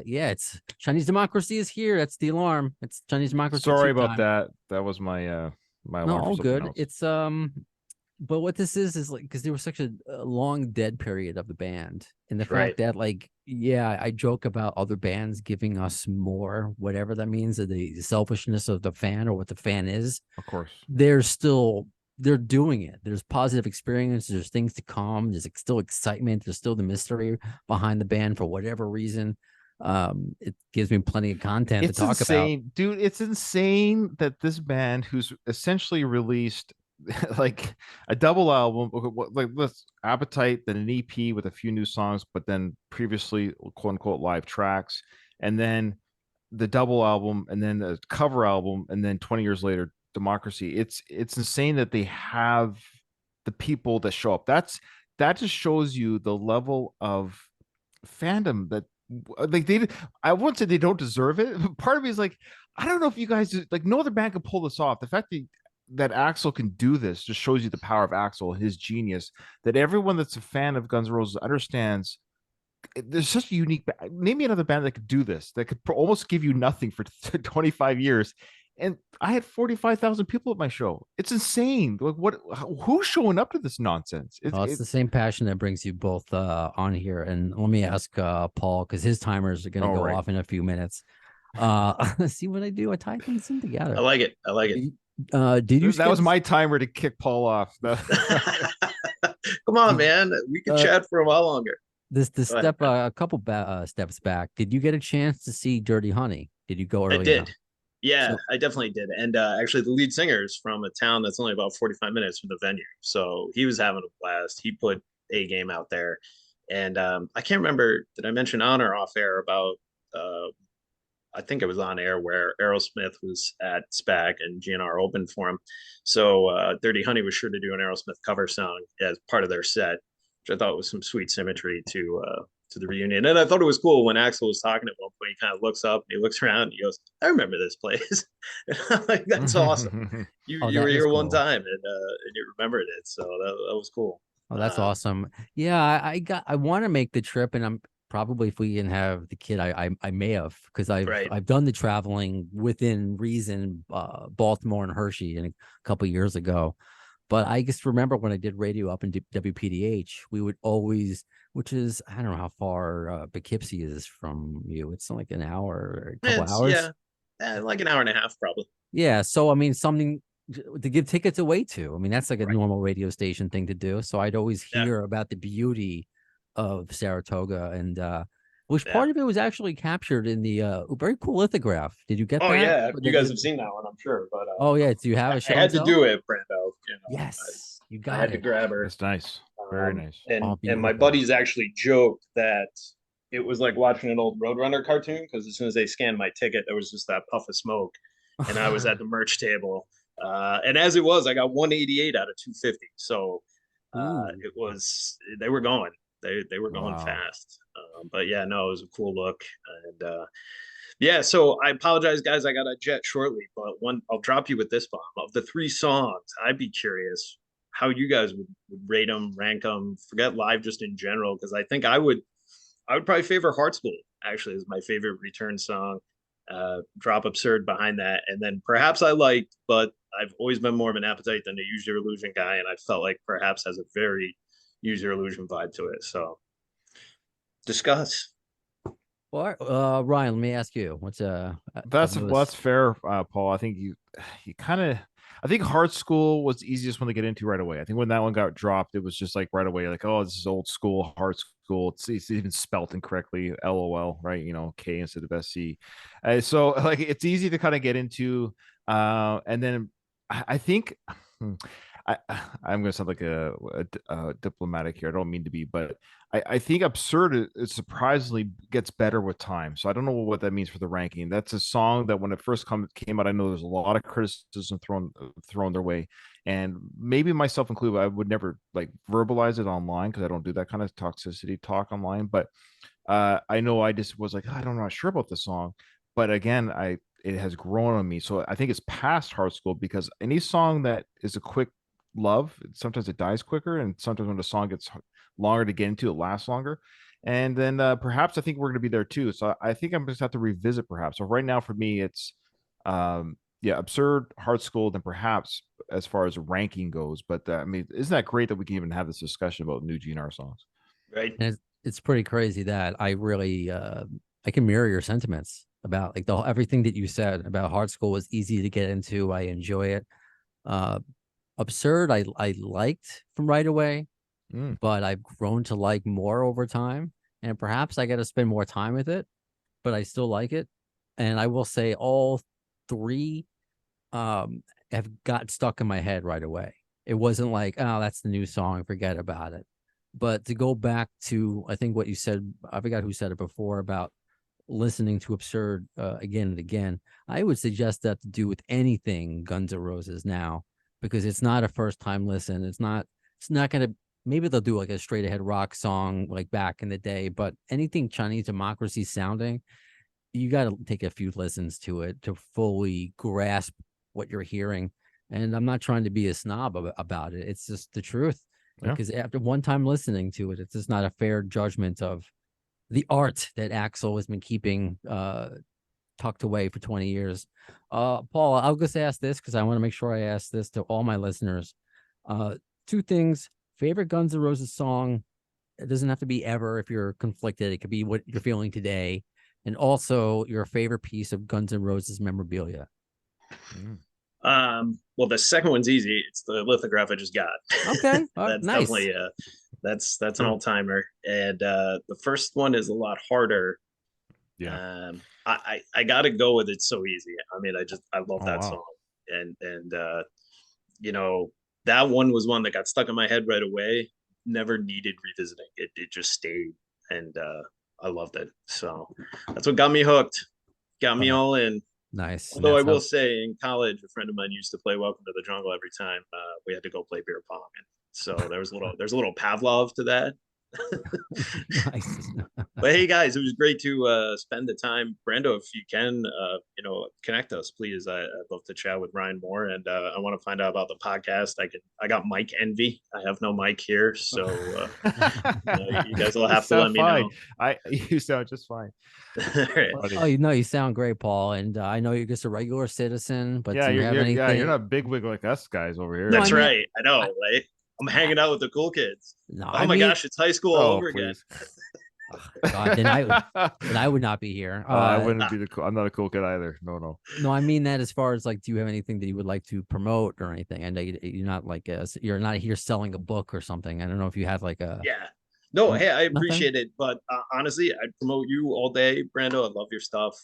it's Chinese democracy is here. That's the alarm. It's Chinese democracy Sorry tea about time. that. That was my my No, alarm for all something good. else. It's but what this is like because there was such a long dead period of the band, and the Right. fact that like yeah, I joke about other bands giving us more, whatever that means, of the selfishness of the fan or what the fan is. Of course. They're doing it. There's positive experience. There's things to come. There's still excitement. There's still the mystery behind the band for whatever reason. It gives me plenty of content to It's talk about. insane, dude. It's insane that this band, who's essentially released like a double album, like let's Appetite, then an EP with a few new songs, but then previously quote unquote live tracks, and then the double album, and then a cover album, and then 20 years later, Democracy. It's insane that they have the people that show up. That just shows you the level of fandom that like I won't say they don't deserve it, but part of me is like, I don't know if you guys like no other band can pull this off. The fact that Axel can do this just shows you the power of Axel, his genius, that everyone that's a fan of Guns N' Roses understands. There's such a unique name me another band that could do this, that could almost give you nothing for 25 years. And I had 45,000 people at my show. It's insane. Like, who's showing up to this nonsense? Oh, it's the same passion that brings you both on here. And let me ask Paul, because his timers are going to go right. off in a few minutes. See what I do? I tie things in together. I like it. I like it. Did you? That was my timer to kick Paul off. Come on, man. We could chat for a while longer. This Go ahead. step a couple steps back. Did you get a chance to see Dirty Honey? Did you go early? I did. enough? Yeah, So- I definitely did. And actually, the lead singer is from a town that's only about 45 minutes from the venue. So he was having a blast. He put a game out there. And I can't remember, did I mention on or off air about, I think it was on air where Aerosmith was at SPAC and GN'R opened for him. So Dirty Honey was sure to do an Aerosmith cover song as part of their set, which I thought was some sweet symmetry to the reunion. And I thought it was cool when Axel was talking at one point. He kind of looks up and he looks around and he goes, "I remember this place." And I'm like, "That's awesome. You Oh, you were that is here one cool. time and you remembered it, so that was cool." Oh, that's awesome. Yeah, I want to make the trip, and I'm probably if we can have the kid, I may have because Right. I've done the traveling within reason, Baltimore and Hershey, and a couple years ago. But I just remember when I did radio up in WPDH, we would always, which is I don't know how far Poughkeepsie is from you. It's like an hour or a couple hours. Yeah, like an hour and a half probably. Yeah, so I mean something to give tickets away to. I mean that's like a Right. normal radio station thing to do. So I'd always Yeah. hear about the beauty of Saratoga, and which Yeah. part of it was actually captured in the very cool lithograph. Did you get Oh that? yeah, Or you did guys have seen that one, I'm sure. But Oh yeah, do you have a I show? had to and do tell? it, Brando. Yes, you I got had to it. grab her. That's nice. Very Um, nice. And Oh, and my beautiful. buddies actually joked that it was like watching an old Roadrunner cartoon because as soon as they scanned my ticket, there was just that puff of smoke, and I was at the merch table. And as it was, I got 188 out of 250. So Ooh. it was they were going. They were going Wow. fast. But yeah, no, it was a cool look. And yeah, so I apologize, guys. I got a jet shortly, but I'll drop you with this bomb. Of the three songs, I'd be curious how you guys would rate them, rank them. Forget live, just in general, because I think I would probably favor Heart School. Actually, is my favorite Return song. Drop Absurd behind that, and then perhaps I liked, but I've always been more of an Appetite than a Use Your Illusion guy, and I felt like perhaps has a very Use Your Illusion vibe to it. So discuss. Well, Ryan, let me ask you. What's That's fair, Paul. I think you kind of. I think Hard School was the easiest one to get into right away. I think when that one got dropped, it was just like right away, like, oh, this is old school Hard School. It's even spelt incorrectly, LOL, right? You know, K instead of SC. So like it's easy to kind of get into. And then I think. I'm going to sound like a diplomatic here. I don't mean to be, but I think Absurd is surprisingly gets better with time. So I don't know what that means for the ranking. That's a song that when it first came out, I know there's a lot of criticism thrown their way, and maybe myself included. I would never like verbalize it online because I don't do that kind of toxicity talk online. But I know I just was like, I'm not sure about the song, but again, it has grown on me. So I think it's past Hard School because any song that is a quick love, sometimes it dies quicker, and sometimes when the song gets longer to get into, it lasts longer. And then perhaps I think we're going to be there too. So I think I'm just have to revisit perhaps. So right now for me, it's yeah, Absurd, Hard School, then perhaps as far as ranking goes. But I mean, isn't that great that we can even have this discussion about new GNR songs? Right. And it's pretty crazy that I really I can mirror your sentiments about like everything that you said about Hard School was easy to get into. I enjoy it. Uh, Absurd, I liked from right away, but I've grown to like more over time. And perhaps I got to spend more time with it, but I still like it. And I will say all three have got stuck in my head right away. It wasn't like, oh, that's the new song, forget about it. But to go back to, I think what you said, I forgot who said it before about listening to Absurd again and again. I would suggest that to do with anything Guns N' Roses now, because it's not a first time listen. It's not going to, maybe they'll do like a straight ahead rock song like back in the day, but anything Chinese Democracy sounding, you got to take a few listens to it to fully grasp what you're hearing. And I'm not trying to be a snob about it. It's just the truth. Yeah. Because after one time listening to it, it's just not a fair judgment of the art that Axl has been keeping tucked away for 20 years. Paul, I'll just ask this because I want to make sure I ask this to all my listeners. Two things. Favorite Guns N' Roses song. It doesn't have to be ever if you're conflicted. It could be what you're feeling today. And also your favorite piece of Guns N' Roses memorabilia. Well, the second one's easy. It's the lithograph I just got. Okay. That's nice. definitely that's an all timer. And the first one is a lot harder. Yeah. I gotta go with It's So Easy. I mean, I love that wow. song. And you know, that one was one that got stuck in my head right away. Never needed revisiting. It just stayed, and I loved it. So that's what got me hooked. Got me all in. Nice. Although I will say, in college, a friend of mine used to play "Welcome to the Jungle" every time we had to go play beer pong, and so there's a little Pavlov to that. Nice. But hey, guys, it was great to spend the time. Brando, if you can, connect us, please. I'd love to chat with Ryan more, and I want to find out about the podcast. I got mic envy. I have no mic here, so you guys will have to let me know. You sound just fine. Oh, you sound great, Paul. And I know you're just a regular citizen, but yeah, do you have anything? Yeah, you're not a big wig like us guys over here. That's right. I know, right? I'm hanging out with the cool kids. No, oh my gosh, it's high school all over again. God, then I would not be here. I wouldn't be I'm not a cool kid either. No. No, I mean that as far as like, do you have anything that you would like to promote or anything? I know you're not like you're not here selling a book or something. I don't know if you have like a No, hey, I appreciate it, but honestly, I'd promote you all day, Brando. I love your stuff,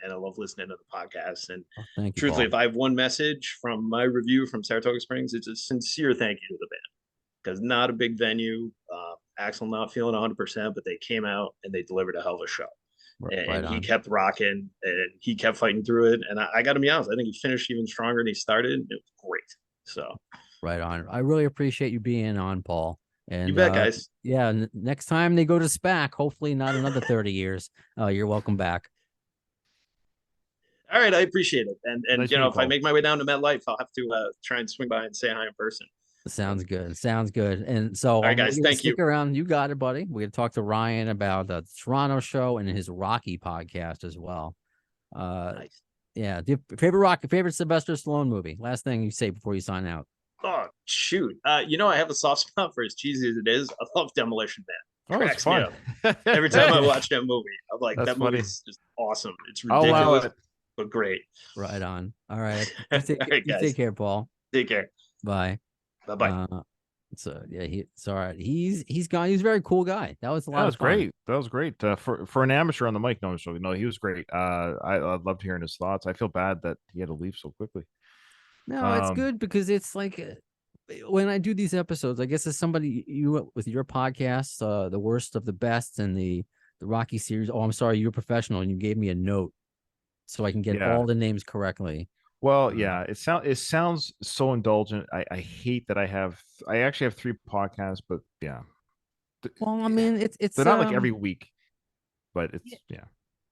and I love listening to the podcast. And thank you, truthfully, Paul. if I have one message from my review from Saratoga Springs, it's a sincere thank you to the band, because not a big venue. Axl not feeling 100%, but they came out and they delivered a hell of a show. And he kept rocking and he kept fighting through it. And I got to be honest, I think he finished even stronger than he started. It was great. So right on. I really appreciate you being on, Paul. And you bet, guys. Yeah, next time they go to SPAC, hopefully not another 30 years. You're welcome back. All right, I appreciate it. And nice if I make my way down to MetLife, I'll have to try and swing by and say hi in person. Sounds good. And so, all right, guys, thank you. Stick around. You got it, buddy. We're gonna talk to Ryan about the Toronto show and his Rocky podcast as well. Nice. Yeah. Favorite Sylvester Stallone movie? Last thing you say before you sign out. Oh shoot! I have a soft spot for as cheesy as it is. I love Demolition Man. Oh, it's fun. Every time I watch that movie, I'm like, that movie is just awesome. It's ridiculous, but great. Right on. All right. You take care, Paul. Take care. Bye. Bye. So yeah, it's all right. He's gone. He's a very cool guy. That was a lot of fun. Great. That was great. For an amateur on the mic, no, he was great. I loved hearing his thoughts. I feel bad that he had to leave so quickly. No, it's good because it's like when I do these episodes, I guess as somebody with your podcast, the worst of the best and the Rocky series. Oh, I'm sorry, you're a professional and you gave me a note so I can get all the names correctly. Well, yeah, it sounds so indulgent. I hate that I actually have 3 podcasts, but yeah. Well, I mean, it's they're not like every week, but it's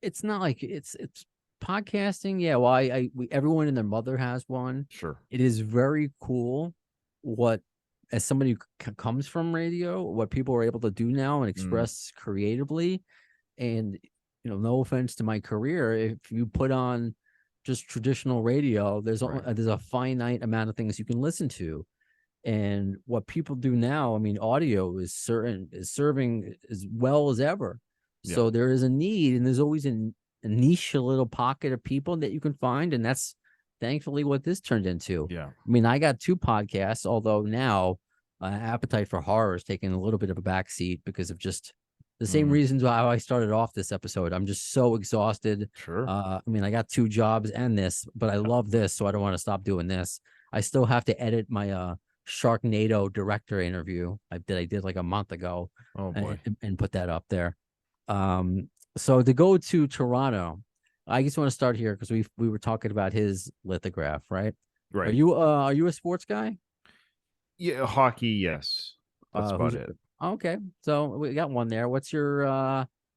It's not like it's podcasting. Yeah, well, everyone and their mother has one. Sure. It is very cool what as somebody who comes from radio, what people are able to do now and express creatively, and no offense to my career, if you put on just traditional radio, there's a finite amount of things you can listen to. And what people do now, I mean, audio is serving as well as ever. Yeah. So there is a need, and there's always a niche little pocket of people that you can find, and that's thankfully what this turned into. Yeah. I mean, I got 2 podcasts, although now Appetite for Horror is taking a little bit of a backseat because of just the same reasons why I started off this episode. I'm just so exhausted. Sure. I mean, I got 2 jobs and this, but I love this, so I don't want to stop doing this. I still have to edit my Sharknado director interview I did like a month ago. Oh boy. And put that up there. So to go to Toronto, I just want to start here because we were talking about his lithograph, right? Right. Are you a sports guy? Yeah, hockey, yes. That's about it. Okay, so we got one there. What's your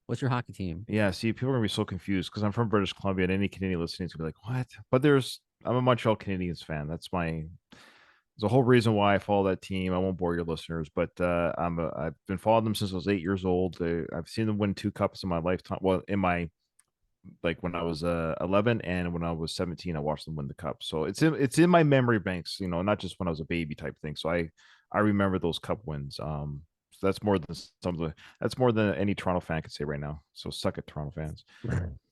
hockey team? Yeah, see, people are gonna be so confused because I'm from British Columbia, and any Canadian listening is gonna be like, "What?" But I'm a Montreal Canadiens fan. There's a whole reason why I follow that team. I won't bore your listeners, but I've been following them since I was 8 years old. I've seen them win 2 cups in my lifetime. Well, when I was 11 and when I was 17, I watched them win the cup. So it's in my memory banks, not just when I was a baby type thing. So I remember those cup wins. So that's more than any Toronto fan could say right now. So suck it, Toronto fans.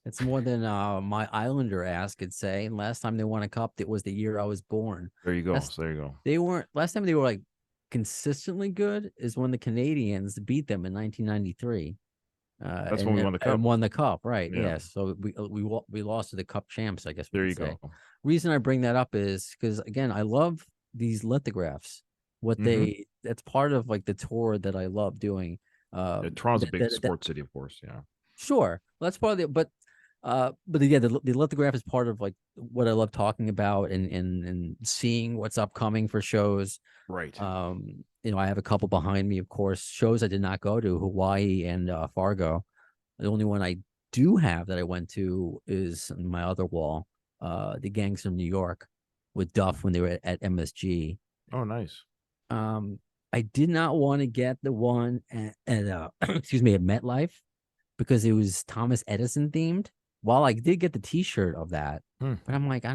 It's more than my Islander ass could say. And last time they won a cup, it was the year I was born. There you go. So there you go. They weren't last time they were like consistently good is when the Canadians beat them in 1993. That's when we won the cup. And won the cup, right? Yeah. Yes. So we lost to the cup champs, I guess. There you go. Reason I bring that up is because again, I love these lithographs. That's part of like the tour that I love doing. Toronto's a big sports city, of course. Yeah. Sure, that's part of it, but yeah, the lithograph is part of like what I love talking about and seeing what's upcoming for shows. Right. I have a couple behind me, of course, shows I did not go to, Hawaii and Fargo. The only one I do have that I went to is on my other wall, the Gangs of New York with Duff when they were at MSG. Oh, nice. I did not want to get the one at excuse me, at MetLife because it was Thomas Edison themed. While I did get the T-shirt of that, but I'm like,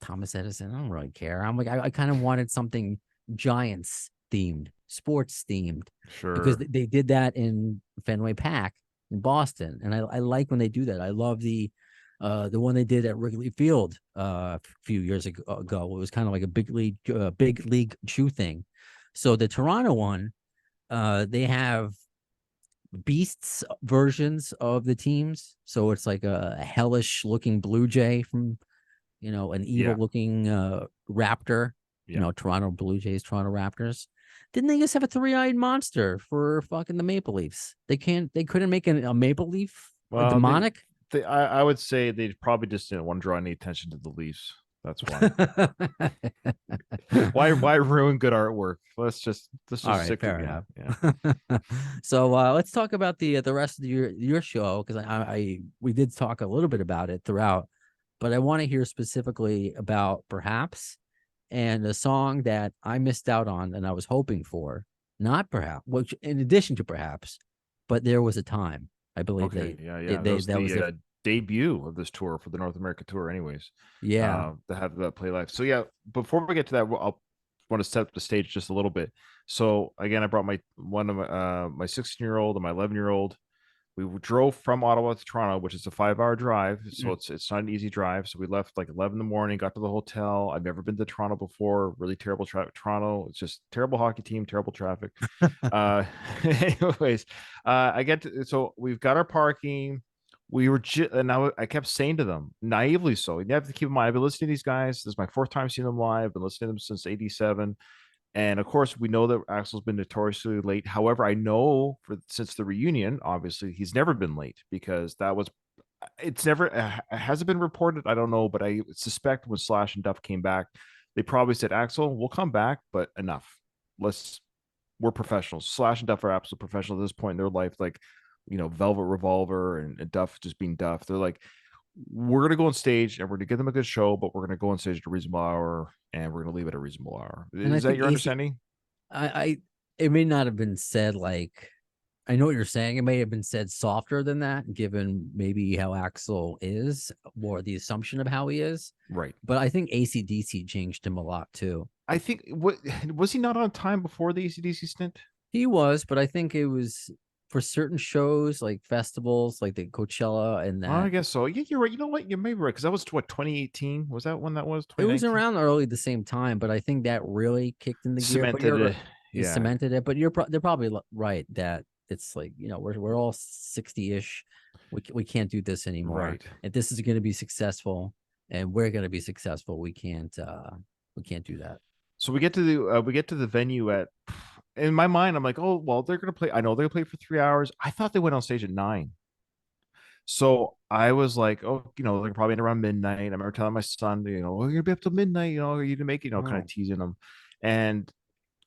Thomas Edison, I don't really care. I'm like, I kind of wanted something Giants themed, sports themed. Sure. Because they did that in Fenway Park in Boston, and I like when they do that. I love the one they did at Wrigley Field a few years ago. It was kind of like a big league shoe thing. So the Toronto one, they have beasts versions of the teams. So it's like a hellish looking Blue Jay from, an evil looking Raptor. Toronto Blue Jays, Toronto Raptors. Didn't they just have a 3-eyed monster for fucking the Maple Leafs? They couldn't make a Maple Leaf demonic. I would say they probably just didn't want to draw any attention to the Leafs. That's why. Why ruin good artwork? Let's just all right, stick fair enough. Yeah. So let's talk about the rest of your show because we did talk a little bit about it throughout, but I want to hear specifically about Perhaps and a song that I missed out on and I was hoping for, not Perhaps, which in addition to Perhaps, but There Was a Time. I believe that was the debut of this tour for the North America tour anyways. To have that play live. So yeah, before we get to that, I'll want to set up the stage just a little bit. So again, I brought my 16-year-old and my 11-year-old. We drove from Ottawa to Toronto, which is a 5-hour drive. So it's not an easy drive. So we left like 11 in the morning, got to the hotel. I've never been to Toronto before. Really terrible traffic. Toronto, it's just terrible hockey team, terrible traffic. Anyways, so we've got our parking. And I kept saying to them naively, so you have to keep in mind, I've been listening to these guys. This is my 4th time seeing them live. I've been listening to them since '87. And of course, we know that Axel's been notoriously late. However, I know since the reunion, obviously, he's never been late because it hasn't been reported. I don't know, but I suspect when Slash and Duff came back, they probably said, Axel, we'll come back, but enough. We're professionals. Slash and Duff are absolute professionals at this point in their life. Like, Velvet Revolver and Duff just being Duff. They're like, we're going to go on stage and we're going to give them a good show, but we're going to go on stage at a reasonable hour and we're going to leave at a reasonable hour. Is that your understanding? I it may not have been said like, I know what you're saying. It may have been said softer than that, given maybe how Axel is, or the assumption of how he is. Right. But I think AC/DC changed him a lot too. I think what was he not on time before the ACDC stint? He was, but I think it was for certain shows like festivals, like the Coachella and Oh, I that. guess so. Yeah, you're right. You know what? You may be right because that was what 2018. Was that when that was? It was 2019. around early the same time, but I think that really kicked in the gear. But Cemented it. you Yeah. cemented it. But they're probably right that it's like, we're all 60-ish. We can't do this anymore. Right. If this is going to be successful, and we're going to be successful, we can't do that. So we get to the venue at. In my mind, I'm like, oh well, they're gonna play. I know they're gonna play for 3 hours. I thought they went on stage at 9. So I was like, oh, they're probably in around midnight. I remember telling my son, we're gonna be up till midnight. Are you gonna make it? Kind Oh. of teasing him. And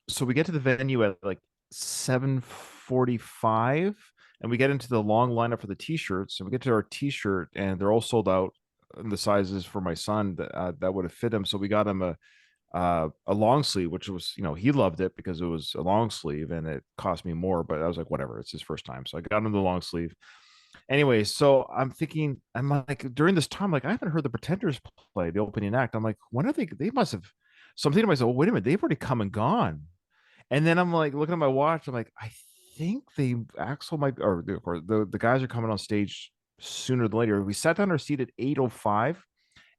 so we get to the venue at like 7:45, and we get into the long lineup for the t-shirts. And we get to our t-shirt, and they're all sold out in the sizes for my son that would have fit him. So we got him a long sleeve, which was, he loved it because it was a long sleeve and it cost me more. But I was like, whatever, it's his first time, so I got him the long sleeve. Anyway, so I'm thinking, I'm like, during this time, like I haven't heard the Pretenders play the opening act. I'm like, when are they must have. So I'm thinking to myself, oh, wait a minute, they've already come and gone. And then I'm like looking at my watch. I'm like, I think Axel might, or the guys are coming on stage sooner than later. We sat down our seat at 8:05,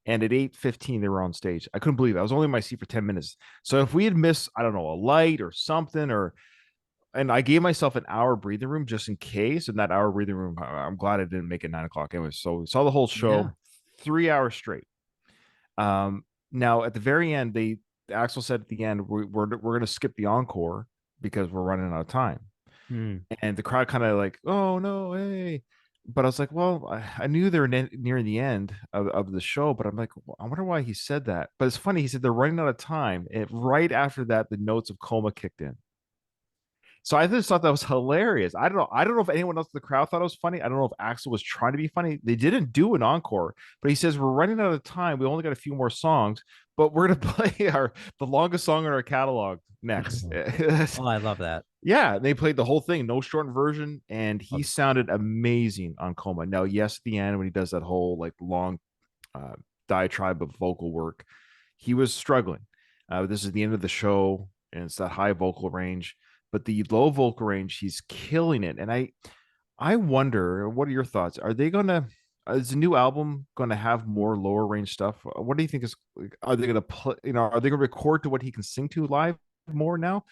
and at 8:15 they were on stage. I couldn't believe it. I was only in my seat for 10 minutes. So if we had missed, I don't know, a light or something, and I gave myself an hour breathing room just in case. In that hour breathing room, I'm glad I didn't make it 9 o'clock anyway. So we saw the whole show, Yeah. 3 hours straight. Now at the very end, Axel said at the end, we're going to skip the encore because we're running out of time. And the crowd kind of like, oh no, hey. But I was like, well, I knew they were nearing the end of the show, but I'm like, I wonder why he said that. But it's funny, he said they're running out of time, and right after that, the notes of Coma kicked in. So I just thought that was hilarious. I don't know. I don't know if anyone else in the crowd thought it was funny. I don't know if Axel was trying to be funny. They didn't do an encore, but he says we're running out of time. We only got a few more songs, but we're gonna play the longest song in our catalog next. Oh, I love that. Yeah, they played the whole thing, no shortened version, and he sounded amazing on Coma. Now, yes, at the end when he does that whole like long diatribe of vocal work, he was struggling. This is the end of the show, and it's that high vocal range. But the low vocal range, he's killing it. And I wonder, what are your thoughts? Are they gonna is the new album gonna have more lower range stuff? What do you think are they gonna play, are they gonna record to what he can sing to live more now?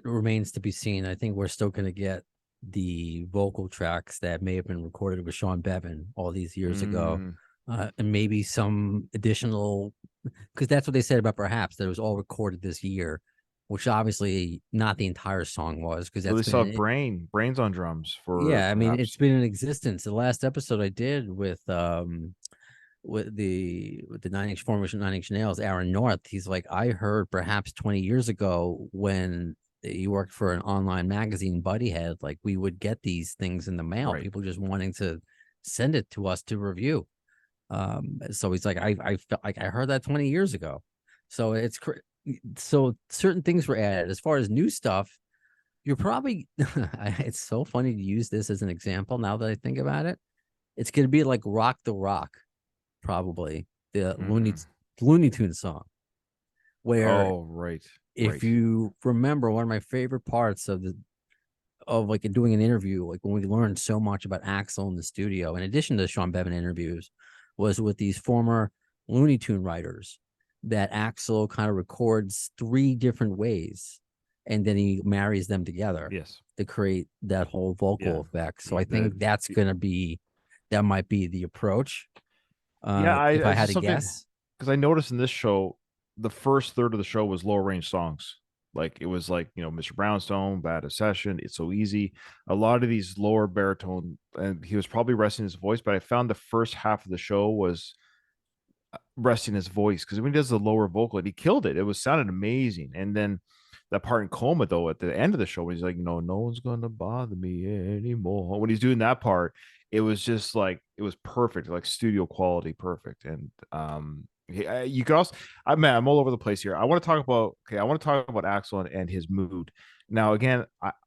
Remains to be seen. I think we're still gonna get the vocal tracks that may have been recorded with Sean Bevan all these years ago. And maybe some additional, because that's what they said about Perhaps, that it was all recorded this year, which obviously not the entire song was, because They saw Brains on drums for. Yeah, I mean, Perhaps. it's been in existence. The last episode I did with the former 9 Inch Nails, Aaron North, he's like, I heard Perhaps 20 years ago when he worked for an online magazine, Buddyhead, like we would get these things in the mail, Right. people just wanting to send it to us to review. So he's like, I felt like I heard that 20 years ago. So so certain things were added. As far as new stuff, you're probably it's so funny to use this as an example now that I think about it. It's gonna be like Rock the Rock, probably the Looney Tunes song. Where if you remember, one of my favorite parts of like doing an interview, like when we learned so much about Axl in the studio, in addition to the Sean Bevan interviews, was with these former Looney Tune writers that Axl kind of records 3 different ways, and then he marries them together to create that whole vocal effect. So I think that might be the approach. If I had to guess, because I noticed in this show, the first third of the show was lower range songs. Like it was like, Mr. Brownstone, Bad a Session, It's So Easy. A lot of these lower baritone, and he was probably resting his voice, but I found the first half of the show was resting his voice, because when he does the lower vocal, and he killed it. It was sounded amazing. And then that part in Coma, though, at the end of the show, when he's like, no one's gonna bother me anymore. When he's doing that part, it was just like, it was perfect, like studio quality, perfect. And You could also, I'm all over the place here. I want to talk about, okay, I want to talk about Axel and his mood. Now, again,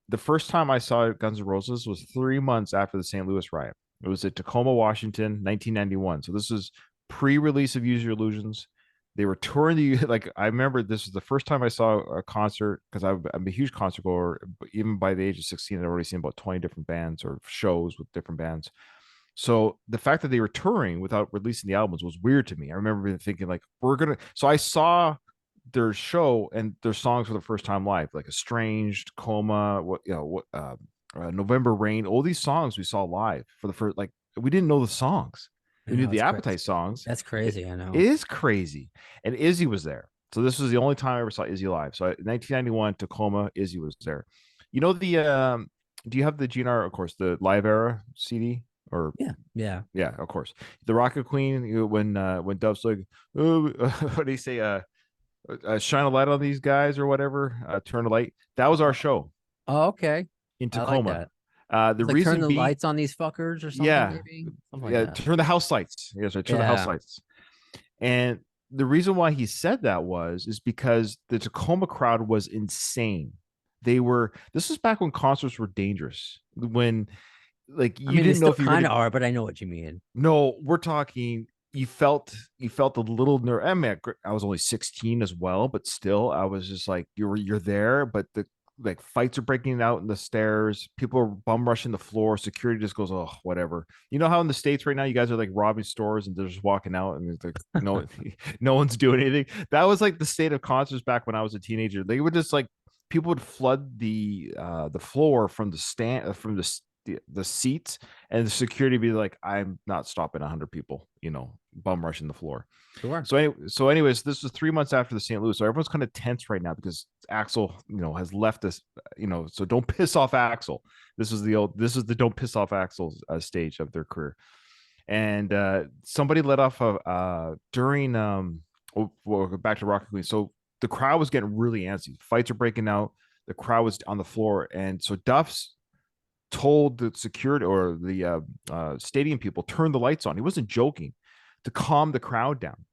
the first time I saw Guns N' Roses was 3 months after the St. Louis riot. It was at Tacoma, Washington, 1991. So this is pre-release of Use Your Illusions. They were touring the like. I remember this was the first time I saw a concert because I'm a huge concert goer. Even by the age of 16, I'd already seen about 20 different bands or shows with different bands. So the fact that they were touring without releasing the albums was weird to me. I remember thinking like, we're gonna. So I saw their show and their songs for the first time live, like Estranged, Coma, November Rain. All these songs we saw live for the first. Like we didn't know the songs. I We knew know, the it's Appetite crazy. songs. That's crazy. I know. It is crazy, and Izzy was there. So this was the only time I ever saw Izzy live. So 1991 Tacoma, Izzy was there. You know the do you have the GNR, of course, the Live Era CD? Or Yeah. Yeah. yeah, of course. The Rocket Queen, when Dove's like, oh, what do you say? Shine a light on these guys or whatever. Turn a light. That was our show Oh, okay. in I like Tacoma. that. The It's like turn reason the being, lights on these fuckers or something, yeah, maybe something like yeah, that. turn the house lights. Yes, right, turn the house Yeah. lights. And the reason why he said that is because the Tacoma crowd was insane. They were. This was back when concerts were dangerous. When like I you mean, they didn't know still if you were kind gonna. of are, but I know what you mean. No, we're talking. You felt a little nerve. I mean, I was only 16 as well, but still, I was just like, you're there, but the like fights are breaking out in the stairs. People are bum rushing the floor. Security just goes, oh, whatever. You know how in the States right now, you guys are like robbing stores and they're just walking out and it's like no, no one's doing anything. That was like the state of concerts back when I was a teenager. They would just like people would flood the floor from the stand from the seats, and the security be like, I'm not stopping 100 people, bum rushing the floor. Sure. Anyways, this was 3 months after the St. Louis, so everyone's kind of tense right now because Axel, has left us, so don't piss off Axel. This is the don't piss off Axel stage of their career. And somebody let off during back to Rocket Queen. So the crowd was getting really antsy. Fights are breaking out. The crowd was on the floor, and so Duff's told the security or the stadium people turn the lights on. He wasn't joking, to calm the crowd down.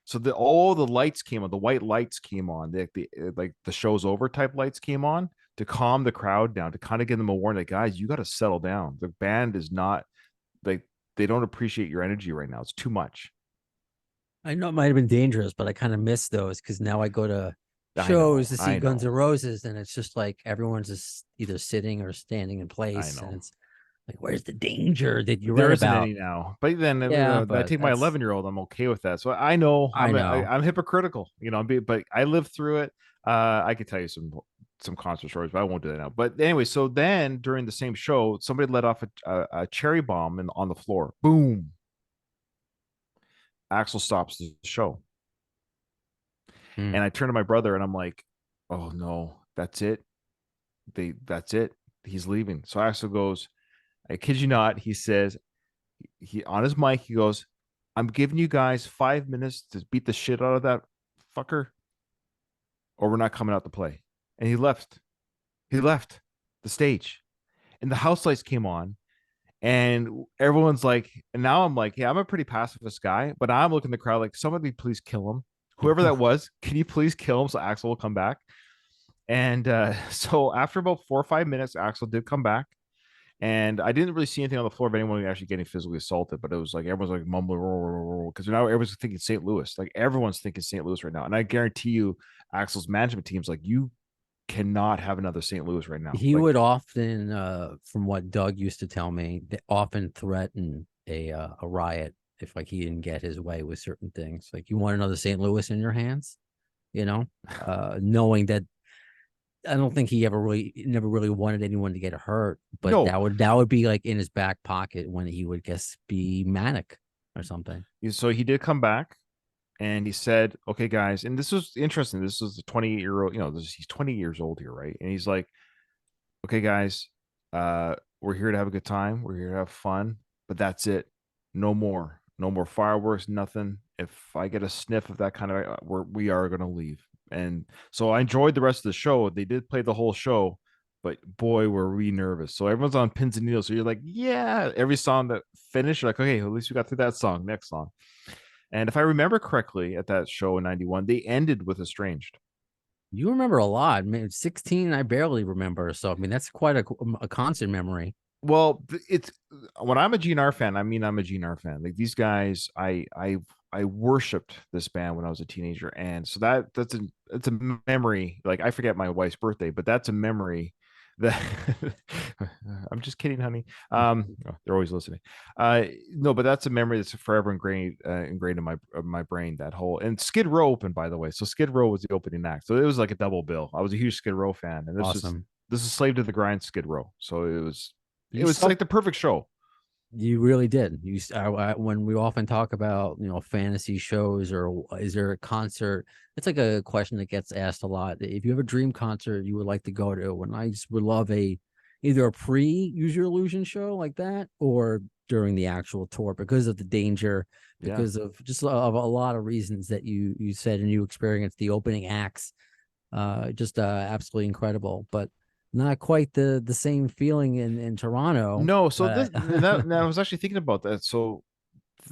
So all the lights came on, the white lights came on, the like the show's over type lights came on to calm the crowd down, to kind of give them a warning, like, guys, you got to settle down. The band is not like, they don't appreciate your energy right now. It's too much. I know it might have been dangerous, but I kind of miss those because now I go to I know, shows to see I Guns know, N' Roses, and it's just like everyone's just either sitting or standing in I place, and know. it's like, where's the danger that you There read isn't about? any now, but then Yeah, I but take my that's 11-year-old. I'm okay with that. So I know I know. I'm hypocritical, but I lived through it. I could tell you some concert stories, but I won't do that now. But anyway, so then during the same show, somebody let off a cherry bomb on the floor. Boom. Axel stops the show, Hmm. and I turn to my brother and I'm like, "Oh no, that's it. That's it. He's leaving." So Axel goes, "I kid you not." He says, he on his mic, he goes, I'm giving you guys 5 minutes to beat the shit out of that fucker, or we're not coming out to play. And he left. He left the stage. And the house lights came on. And everyone's like, and now I'm like, yeah, I'm a pretty pacifist guy, but I'm looking at the crowd like, somebody please kill him. Whoever that was, can you please kill him so Axel will come back? And so after about 4 or 5 minutes, Axel did come back. And I didn't really see anything on the floor of anyone actually getting physically assaulted, but it was like everyone's like mumbling because now everyone's thinking St. Louis. Like everyone's thinking St. Louis right now. And I guarantee you, Axel's management team's like, you cannot have another St. Louis right now. He Like, would often, from what Doug used to tell me, they often threaten a riot if like he didn't get his way with certain things. Like, you want another St. Louis in your hands, knowing that I don't think he never really wanted anyone to get hurt, but no. that would be like in his back pocket when he would guess be manic or something. So he did come back and he said, okay, guys, and this was interesting. This was the 28-year-old, he's 20 years old here, right? And he's like, okay, guys, we're here to have a good time. We're here to have fun, but that's it. No more. No more fireworks, nothing. If I get a sniff of that kind of, we are going to leave. And so I enjoyed the rest of the show. They did play the whole show, but boy, were we nervous. So everyone's on pins and needles. So you're like, yeah, every song that finished, you're like, okay, at least we got through that song. Next song. And if I remember correctly, at that show in '91, they ended with Estranged. You remember a lot. I mean, 16, I barely remember. So, I mean, that's quite a concert memory. Well, it's when I'm a GNR fan, I mean I'm a GNR fan. Like these guys, I worshipped this band when I was a teenager, and so that's a memory. Like I forget my wife's birthday, but that's a memory that I'm just kidding, honey. They're always listening. No, but that's a memory that's forever ingrained in my brain. That whole and Skid Row opened, by the way. So Skid Row was the opening act, so it was like a double bill. I was a huge Skid Row fan, and Awesome. this is Slave to the Grind Skid Row. So it You was saw like the perfect show. You really did. When we often talk about, fantasy shows or is there a concert, it's like a question that gets asked a lot. If you have a dream concert you would like to go to, and I just would love either a pre-Use Your Illusion show like that or during the actual tour because of the danger, Yeah. because of just of a lot of reasons that you said and you experienced the opening acts. Just absolutely incredible, but not quite the same feeling in Toronto. No, so I was actually thinking about that. So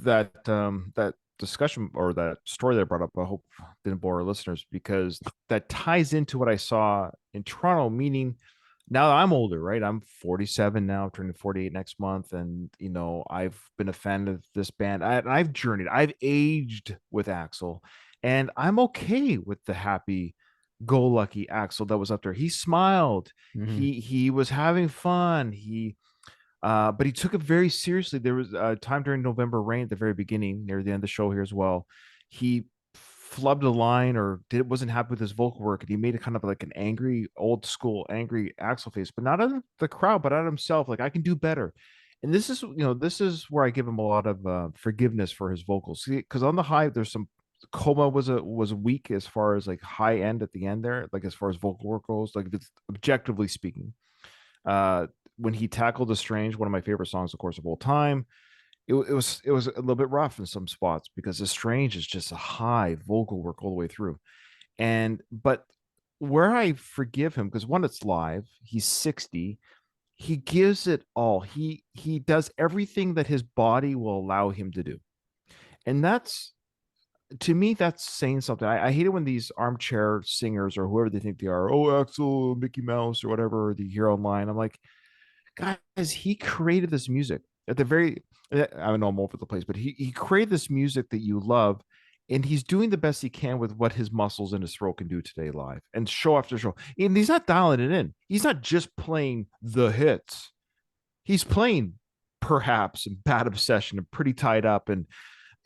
that discussion or that story that I brought up, I hope didn't bore our listeners because that ties into what I saw in Toronto, meaning now that I'm older, right? I'm 47 now, turning 48 next month. And, I've been a fan of this band. I've journeyed, I've aged with Axl, and I'm okay with the happy go lucky Axl that was up there. He smiled. Mhm. He was having fun. But he took it very seriously. There was a time during November Rain at the very beginning, near the end of the show here as well. He flubbed a line or wasn't happy with his vocal work, and he made it kind of like an angry, old school, angry Axl face, but not at the crowd, but at himself. Like I can do better. And this is where I give him a lot of forgiveness for his vocals. Because on the high, there's some Coma was weak as far as like high end at the end there, like as far as vocal work goes, like if it's objectively speaking. Uh, when he tackled the Strange, one of my favorite songs, of course, of all time, it was a little bit rough in some spots because the Strange is just a high vocal work all the way through. But where I forgive him, because one, it's live, he's 60, he gives it all. He does everything that his body will allow him to do. And that's to me, that's saying something. I hate it when these armchair singers or whoever they think they are, oh, Axl, Mickey Mouse, or whatever, they hear online. I'm like, guys, he created this music at the very, I know I'm all over the place, but he created this music that you love, and he's doing the best he can with what his muscles in his throat can do today live and show after show. And he's not dialing it in. He's not just playing the hits. He's playing Perhaps and Bad Obsession and Pretty Tied Up, and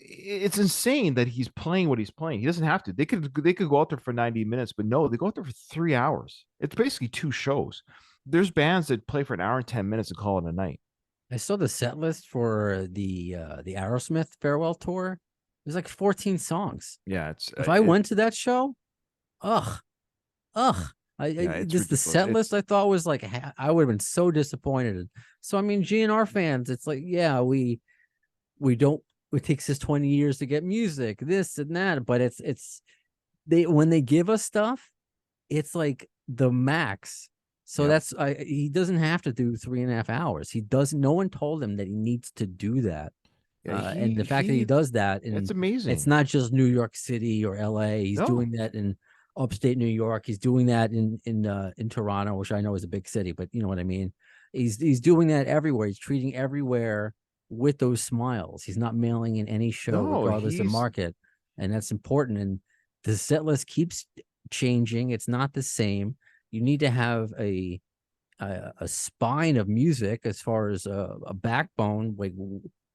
it's insane that he's playing what he's playing. He doesn't have to. They could go out there for 90 minutes, but no, they go out there for 3 hours. It's basically two shows. There's bands that play for an hour and 10 minutes and call it a night. I saw the set list for the Aerosmith farewell tour. There's like 14 songs. Yeah, it's If I went to that show, ugh. it's The set list I thought was like I would have been so disappointed. So I mean, GNR fans, it's like, yeah, we don't, it takes us 20 years to get music, this and that, but it's they, when they give us stuff, it's like the max. So that's he doesn't have to do 3.5 hours. He doesn't. No one told him that he needs to do that. And the fact that he does that, and it's amazing. It's not just New York City or LA. He's doing that in upstate New York. He's doing that in Toronto, which I know is a big city, but you know what I mean. He's doing that everywhere. He's treating everywhere with those smiles. He's not mailing in any show, regardless of market, and that's important. And the set list keeps changing. It's not the same. You need to have a spine of music as far as a backbone, like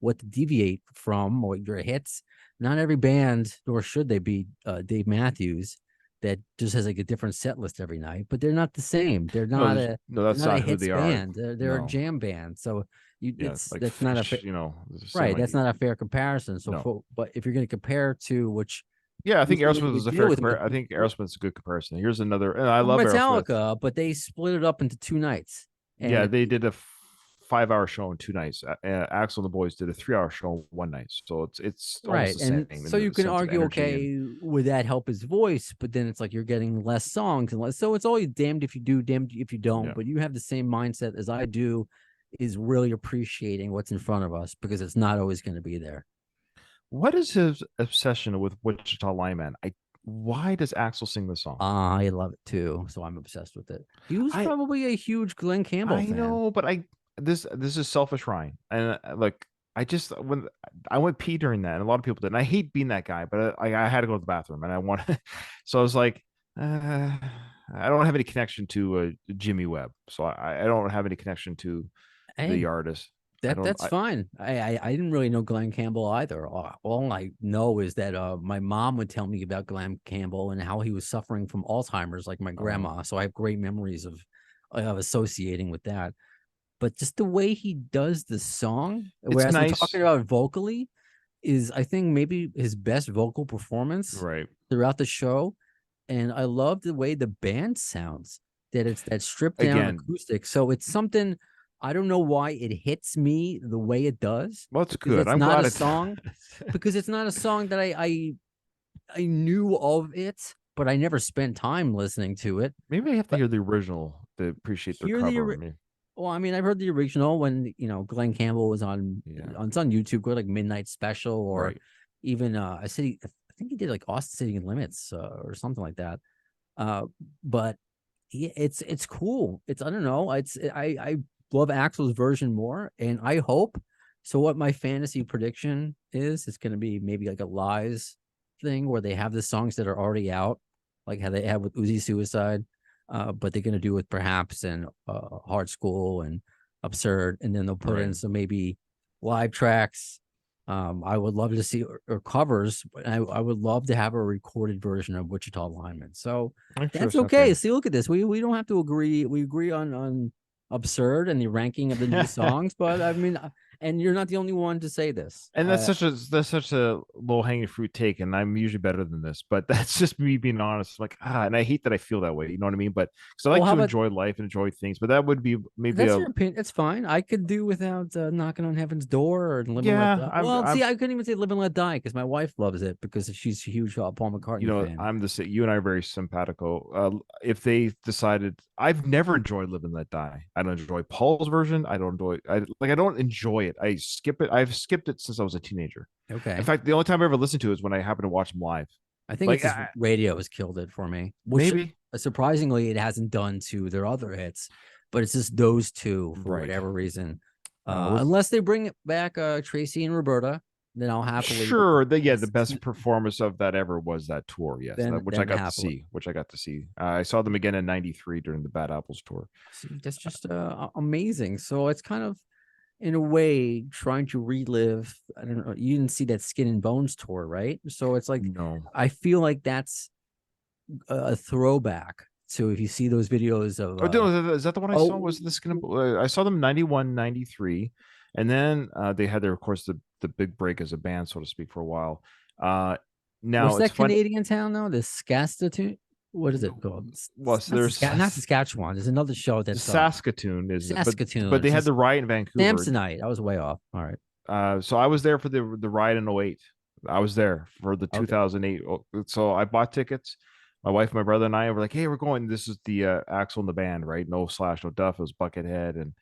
what to deviate from or your hits. Not every band, nor should they be Dave Matthews, that just has like a different set list every night, but they're not the same. They're not that's not who they band. are. They're a jam band. So that's not a right. That's not a fair comparison. So, but if you're going to compare to which. Yeah, I think Aerosmith is a fair comparison. I think Aerosmith's a good comparison. Here's another, and I love Metallica, Aerosmith. but they split it up into 2 nights. Yeah, they did a 5-hour show in 2 nights. Axl and the boys did a 3-hour show one night. So it's right, and so you can argue, okay, would that help his voice? But then it's like you're getting less songs and less. So it's always damned if you do, damned if you don't. Yeah. But you have the same mindset as I do, is really appreciating what's in front of us because it's not always going to be there. What is his obsession with Wichita Lineman? Why does Axel sing this song? I love it too, so I'm obsessed with it. He was I probably a huge Glenn Campbell I fan. know, but this is selfish, Ryan, and like I just when I went pee during that, and a lot of people did. And I hate being that guy, but I had to go to the bathroom, and I wanted, so I was like, I don't have any connection to Jimmy Webb, so I don't have any connection to the Hey, artist. I don't. that's fine. I didn't really know Glenn Campbell either. All I know is that my mom would tell me about Glenn Campbell and how he was suffering from Alzheimer's, like my grandma. So I have great memories of associating with that. But just the way he does the song, It's whereas we're nice, talking about vocally, is I think maybe his best vocal performance right? throughout the show. And I love the way the band sounds, that it's that stripped down Again, acoustic. So it's something, I don't know why it hits me the way it does. well, it's Because good. it's I'm not glad a it's song, because it's not a song that I knew of it, but I never spent time listening to it. Maybe I have to But hear the original to appreciate their hear cover. the well, I mean, I've heard the original when Glenn Campbell was on. Yeah. It's on YouTube, go like Midnight Special, or Right. even I think he did like Austin City Limits or something like that. But yeah, it's cool. I don't know. I love Axel's version more, and I hope. So what my fantasy prediction is, it's going to be maybe like a Lies thing where they have the songs that are already out, like how they have with Uzi Suicide, but they're going to do with Perhaps and Hard School and Absurd, and then they'll put in Right. some maybe live tracks. I would love to see or covers, but I would love to have a recorded version of Wichita Lineman. So that's okay. See, look at this. We don't have to agree. We agree on Absurd and the ranking of the new songs, but I mean, and you're not the only one to say this. And that's such a low hanging fruit take, and I'm usually better than this, but that's just me being honest. Like and I hate that I feel that way. You know what I mean? But because I like to enjoy life and enjoy things, but that would be maybe that's your opinion. It's fine. I could do without knocking on heaven's door or Live and Let Die. Well, see, I couldn't even say Live and Let Die because my wife loves it because she's a huge Paul McCartney fan. I'm the same. You and I are very simpatico. If they decided, I've never enjoyed Live and Let Die. I don't enjoy Paul's version. I don't enjoy. I don't enjoy it. I skip it. I've skipped it since I was a teenager. Okay. In fact, the only time I ever listened to it is when I happened to watch him live. I think it's radio has killed it for me. Maybe surprisingly, it hasn't done to their other hits, but it's just those two for whatever reason. Unless they bring it back, Tracy and Roberta, then I'll happily. Sure, the best performance of that ever was that tour. Yes, which I got to see. I saw them again in '93 during the Bad Apples tour. See, that's just amazing. So it's kind of, in a way, trying to relive. I don't know. You didn't see that Skin and Bones tour, right? So it's like, no. I feel like that's a throwback. So if you see those videos of, is that the one I saw? Was the Skin? I saw them 91, 93, and then they had their, of course, the big break as a band, so to speak, for a while. Now what's that Canadian town though? The Saskatoon. What is it called? Well, so there's not Saskatchewan. There's another show that's Saskatoon is Saskatoon, but they had the riot in Vancouver. Samsonite. I was way off. All right. So I was there for the riot in 08. I was there for the 2008. So I bought tickets. My wife, my brother, and I were like, "Hey, we're going." This is the Axel and the band, right? No Slash, no Duff. It was Buckethead, and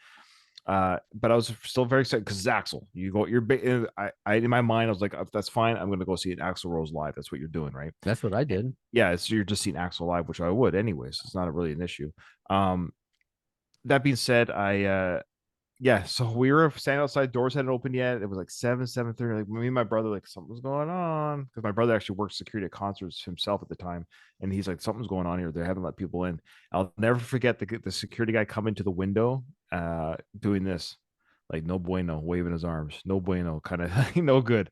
but I was still very excited because it's Axel. I in my mind, I was like, "That's fine. I'm going to go see an Axl Rose live." That's what you're doing, right? That's what I did. Yeah, so you're just seeing Axel live, which I would anyways. It's not really an issue. That being said, so we were standing outside, doors hadn't opened yet. It was like 7:30. Like me and my brother, like something's going on. Because my brother actually worked security at concerts himself at the time. And he's like, something's going on here. They haven't let people in. I'll never forget the security guy coming to the window, doing this, like no bueno, waving his arms, no bueno, kind of no good.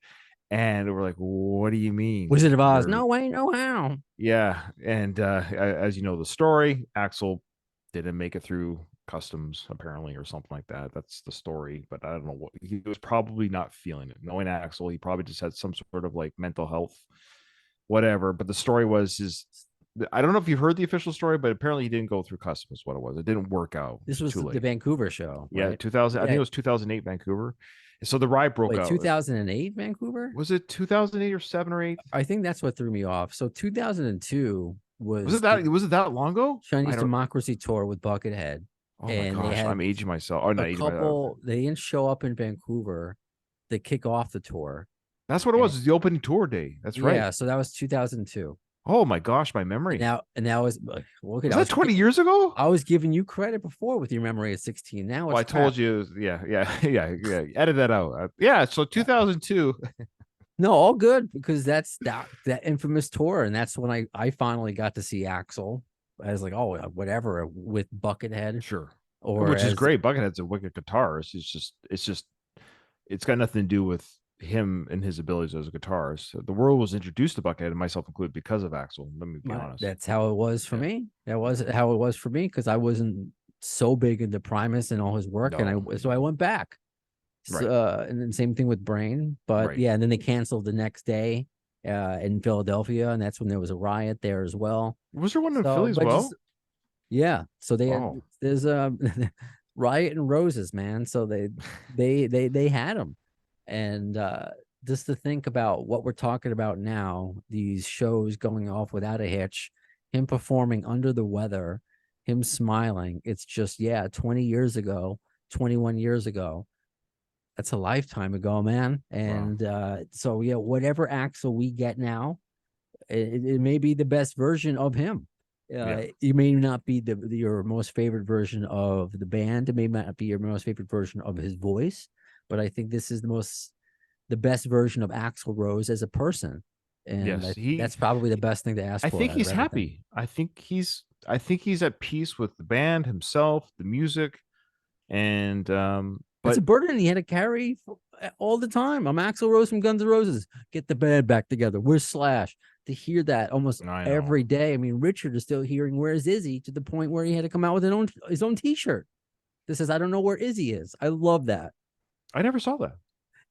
And we're like, what do you mean? Wizard of Oz? No way, no how. Yeah. And as you know the story, Axel didn't make it through customs apparently or something like that. That's the story, but I don't know what he was probably not feeling it. Knowing Axel, he probably just had some sort of like mental health, whatever. But the story was I don't know if you heard the official story, but apparently he didn't go through customs. What it was, it didn't work out. This was the Vancouver show. Yeah, right? 2000. I think it was 2008 Vancouver. So the riot broke out. 2008 Vancouver? Was it 2008 or 7 or 8? I think that's what threw me off. So 2002 was it that long ago? Chinese Democracy Tour with Buckethead. Oh my gosh, I'm aging myself. Oh, not aging myself. They didn't show up in Vancouver. They kick off the tour. That's what it was. The opening tour day. That's right. Yeah, so that was 2002. Oh my gosh, my And memory. that was look at Was that 20 years ago? I was giving you credit before with your memory at 16. Now Well, I it's told crap. you. Yeah. Edit that out. Yeah. So 2002. No, all good because that's that infamous tour, and that's when I finally got to see Axl as like, oh, whatever, with Buckethead, Sure. or Which is as great. Buckethead's a wicked guitarist. It's got nothing to do with him and his abilities as a guitarist. The world was introduced to Buckethead, and myself included, because of Axl. Let me be honest. that's how it was for me. That was how it was for me because I wasn't so big into Primus and all his work, and I went back. Right. And then same thing with Brain, but Right. yeah, and then they canceled the next day in Philadelphia, and that's when there was a riot there as well. Was there one in So, Philly as but well? yeah, so Oh. there's a riot and roses, man. So they had them, and just to think about what we're talking about now, these shows going off without a hitch, him performing under the weather, him smiling. It's just 20 years ago, 21 years ago. That's a lifetime ago, man. And so yeah, whatever Axl we get now, it may be the best version of him. It may not be your most favorite version of the band. It may not be your most favorite version of his voice, but I think this is the best version of Axl Rose as a person. And Yes, that's probably the best thing to ask I for. think out of he's everything. happy. I think he's at peace with the band, himself, the music, and It's a but burden he had to carry all the time. I'm Axl Rose from Guns N' Roses. Get the band back together. Where's Slash? To hear that almost I know. every day. I mean, Richard is still hearing "Where's Izzy" to the point where he had to come out with his own T-shirt that says, "I don't know where Izzy is." I love that. I never saw that.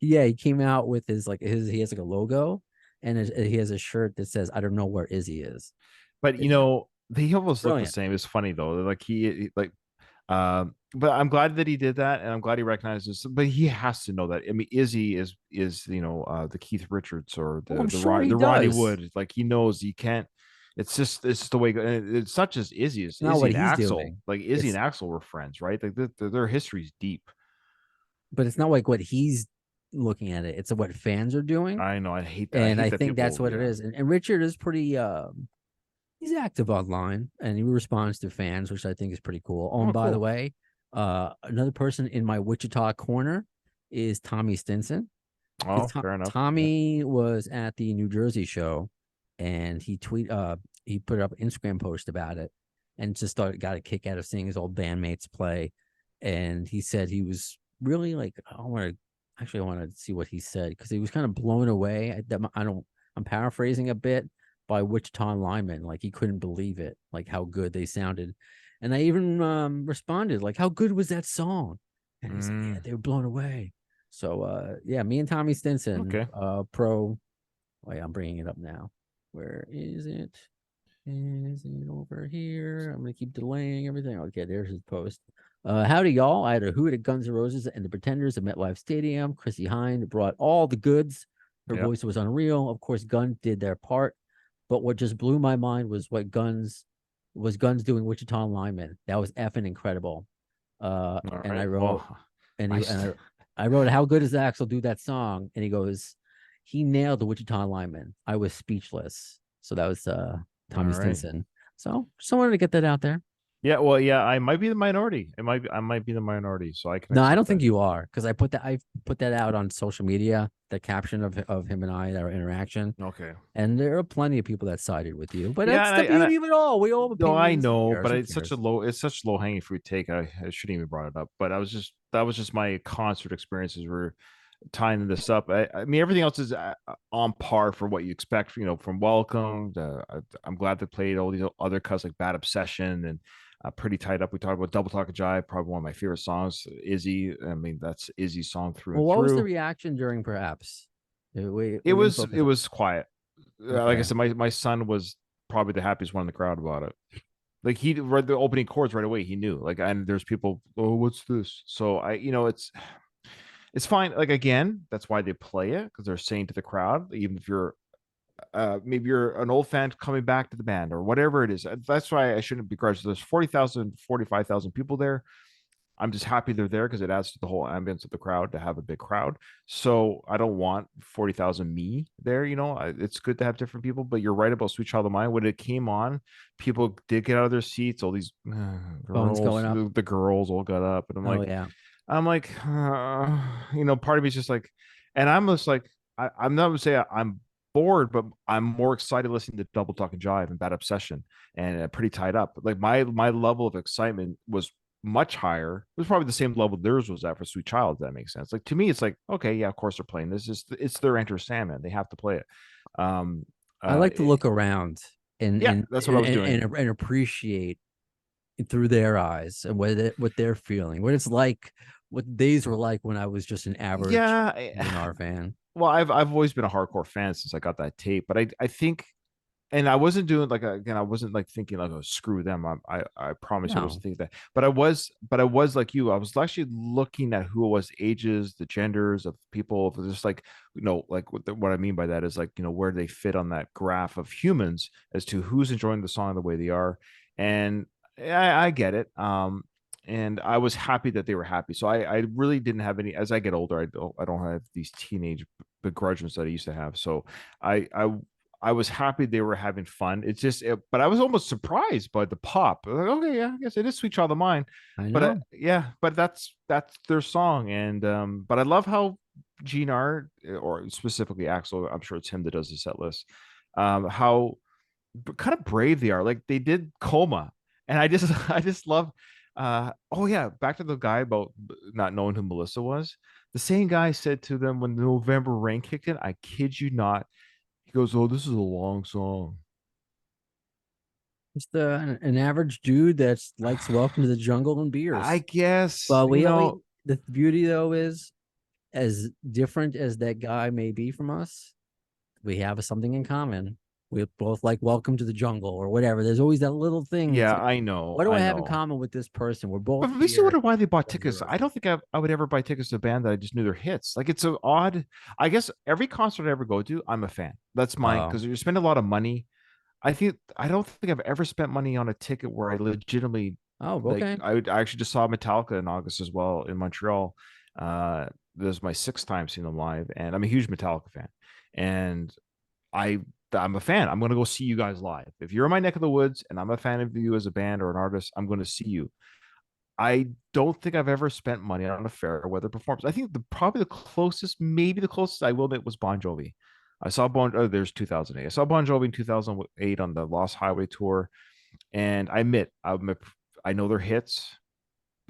Yeah, he came out with he has like a logo, and he has a shirt that says, "I don't know where Izzy is." But It's they almost look the brilliant. same. It's funny though. Like but I'm glad that he did that, and I'm glad he recognizes. But he has to know that. I mean, Izzy is the Keith Richards or Oh, I'm sure he the Ronnie does. Wood. Like, he knows you can't. It's the way. It's not just Izzy. It's Not Izzy what and he's Axel. doing. Like, Izzy It's and Axel were friends, right? Like, their history's deep. but it's not like what he's looking at it. It's what fans are doing. I know. I hate that. I And hate I that think that's people. what it Yeah. is. And Richard is pretty he's active online and he responds to fans, which I think is pretty cool. Oh, Oh, and by the cool. way, another person in my Wichita corner is Tommy Stinson. Oh, Because fair enough. Yeah. Tommy was at the New Jersey show and he put up an Instagram post about it and just got a kick out of seeing his old bandmates play. And he said he was really like, I want to see what he said because he was kind of blown away. I'm paraphrasing a bit by Wichita lineman. Like he couldn't believe it, like how good they sounded. And I even responded, like, how good was that song? And he's like, yeah, they were blown away. So yeah, me and Tommy Stinson, Okay. pro. Wait, I'm bringing it up now. Where is it? Is it over here? I'm gonna keep delaying everything. Okay, there's his post. Howdy, y'all. I had a hoot at Guns N' Roses and the Pretenders at MetLife Stadium. Chrissy Hynde brought all the goods. Her Yep. voice was unreal. Of course, Guns did their part. But what just blew my mind was what Guns doing Wichita lineman. That was effing incredible. All And I right. wrote Well, and I he st- and I wrote, how good does Axel do that song? And he goes, he nailed the Wichita lineman. I was speechless. So that was all Tommy right. Stinson. So just wanted to get that out there. Yeah, well, yeah, I might be the minority. I might be the minority, so I can No, I accept don't think that. you are because I put that out on social media, the caption of him and I, our interaction. Okay. And there are plenty of people that sided with you, but Yeah, that's the beauty of it all. We all have no, I opinions. Who know, cares? but Who it's cares? such low hanging fruit take. I shouldn't even brought it up, but that was just my concert experiences were tying this up. I mean, everything else is on par for what you expect, from Welcome. I'm glad they played all these other cuts like Bad Obsession and Pretty Tied Up. We talked about Double Talk and Jive, probably one of my favorite songs. Izzy, I mean, that's Izzy's song through Well, and what was the through. reaction during perhaps? It We didn't was focus it on. was quiet. Like I Okay. said, my son was probably the happiest one in the crowd about it. Like, he read the opening chords right away. He knew. Like, and there's people, oh, what's this? So it's fine. Like, again, that's why they play it, because they're saying to the crowd, even if you're maybe you're an old fan coming back to the band or whatever it is. That's why I shouldn't begrudge. There's 40,000, 45,000 people there. I'm just happy they're there because it adds to the whole ambience of the crowd to have a big crowd. So I don't want 40,000 me there. It's good to have different people. But you're right about Sweet Child of Mine. When it came on, people did get out of their seats. All these Phones girls, going up. the girls all got up, and Oh yeah. I'm like, part of me is just like, and I'm just like, I'm not gonna say I'm bored, but I'm more excited listening to Double Talk and Jive and Bad Obsession, and pretty tied up. Like my level of excitement was much higher. It was probably the same level theirs was at for Sweet Child. If that makes sense. Like to me, it's like, okay, yeah, of course they're playing this. It's their Enter Sandman. They have to play it. Um, I like to look around and yeah, that's what I was doing. and appreciate through their eyes and what they're feeling, what it's like, what days were like when I was just an average Yeah, GN'R fan. well, I've always been a hardcore fan since I got that tape, but I think, and I wasn't doing like again, I wasn't like thinking like, oh, screw them. I promise you I No. wasn't thinking that, but I was like you. I was actually looking at who it was, ages, the genders of people, just like like what I mean by that is like where they fit on that graph of humans as to who's enjoying the song the way they are, and I get it. And I was happy that they were happy. So I really didn't have any. As I get older, I don't have these teenage begrudgments that I used to have. So I was happy they were having fun. But I was almost surprised by the pop. Like, okay, yeah, I guess it is Sweet Child of Mine. I But know. yeah, but that's their song, and but I love how GNR, or specifically Axel, I'm sure it's him that does the set list. How kind of brave they are. Like they did Coma, and I just love. Oh yeah, back to the guy about not knowing who Melissa was. The same guy said to them when the November Rain kicked in, I kid you not, he goes, "Oh, this is a long song." Just an average dude that likes Welcome to the Jungle and I beers. guess, But the beauty though is, as different as that guy may be from us, we have something in common. We both like Welcome to the Jungle or whatever. There's always that little thing. It's yeah, like, I know, what do I I have in know. common with this person? We're But both it makes you here wonder why they bought for tickets. heroes. I don't think I would ever buy tickets to a band that I just knew their hits. Like it's so odd. I guess every concert I ever go to, I'm a fan. That's mine Oh, because you spend a lot of money. I don't think I've ever spent money on a ticket where I legitimately oh, like. okay. I actually just saw Metallica in August as well in Montreal. This is my sixth time seeing them live, and I'm a huge Metallica fan. And I I'm a fan. I'm gonna go see you guys live. If you're in my neck of the woods and I'm a fan of you as a band or an artist, I'm going to see you. I don't think I've ever spent money on a fair weather performance. I think probably the closest, maybe the closest I will admit was Bon Jovi. I saw there's 2008. I saw Bon Jovi in 2008 on the Lost Highway tour, and I know their hits,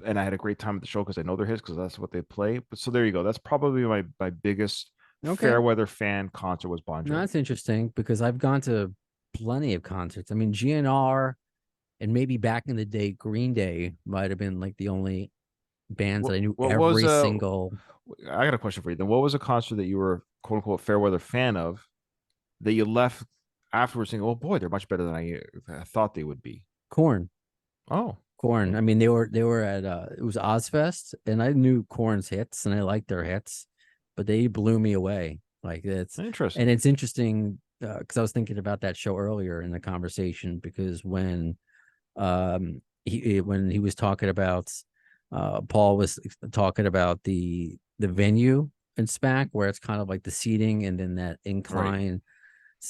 and I had a great time at the show because I know their hits because that's what they play. But so there you go. That's probably my biggest Okay. fair weather fan concert was Bon No, Jovi. that's interesting because I've gone to plenty of concerts. I mean, GNR and maybe back in the day, Green Day might have been like the only bands that I knew What was every single. I got a question for you. Then what was a concert that you were quote unquote fair weather fan of that you left afterwards saying, "Oh boy, they're much better than I thought they would be." Corn. Oh, Corn. I mean, they were at it was Ozfest, and I knew Corn's hits, and I liked their hits, but they blew me away. Like interesting. and it's interesting because I was thinking about that show earlier in the conversation because when he was talking about Paul was talking about the venue in SPAC where it's kind of like the seating and then that incline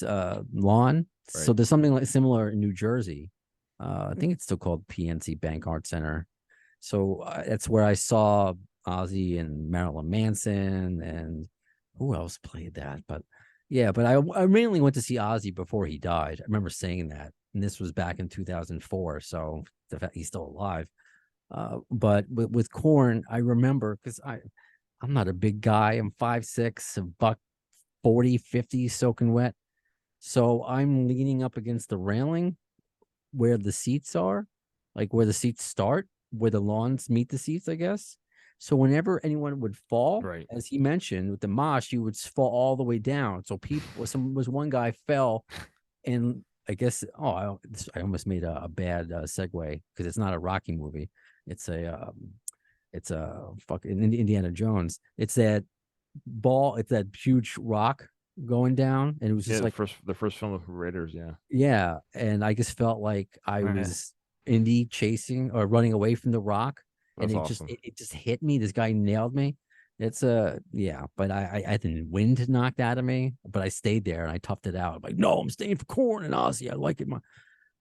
lawn. So Right. there's something like similar in New Jersey. I think it's still called PNC Bank Art Center. So that's where I saw Ozzy and Marilyn Manson and who else played that? But yeah, but I mainly went to see Ozzy before he died. I remember saying that, and this was back in 2004. So the fact he's still alive. But with Corn, I remember because I'm not a big guy. I'm 5'6", a buck 40, 50, soaking wet. So I'm leaning up against the railing where the seats are, like where the seats start, where the lawns meet the seats, I guess. So whenever anyone would fall, Right. as he mentioned with the mosh, you would fall all the way down. So one guy fell, and I guess I almost made a bad segue because it's not a Rocky movie. It's a fucking Indiana Jones. It's that ball. It's that huge rock going down, and it was just Yeah, like the first film of Raiders. Yeah. yeah, and I just felt like I was Indy chasing or running away from the rock, and That's it just awesome. it just hit me. This guy nailed me. It's yeah, but I didn't win to knocked out of me, but I stayed there and I toughed it out. I'm like, no, I'm staying for Corn and Ozzy. I like it,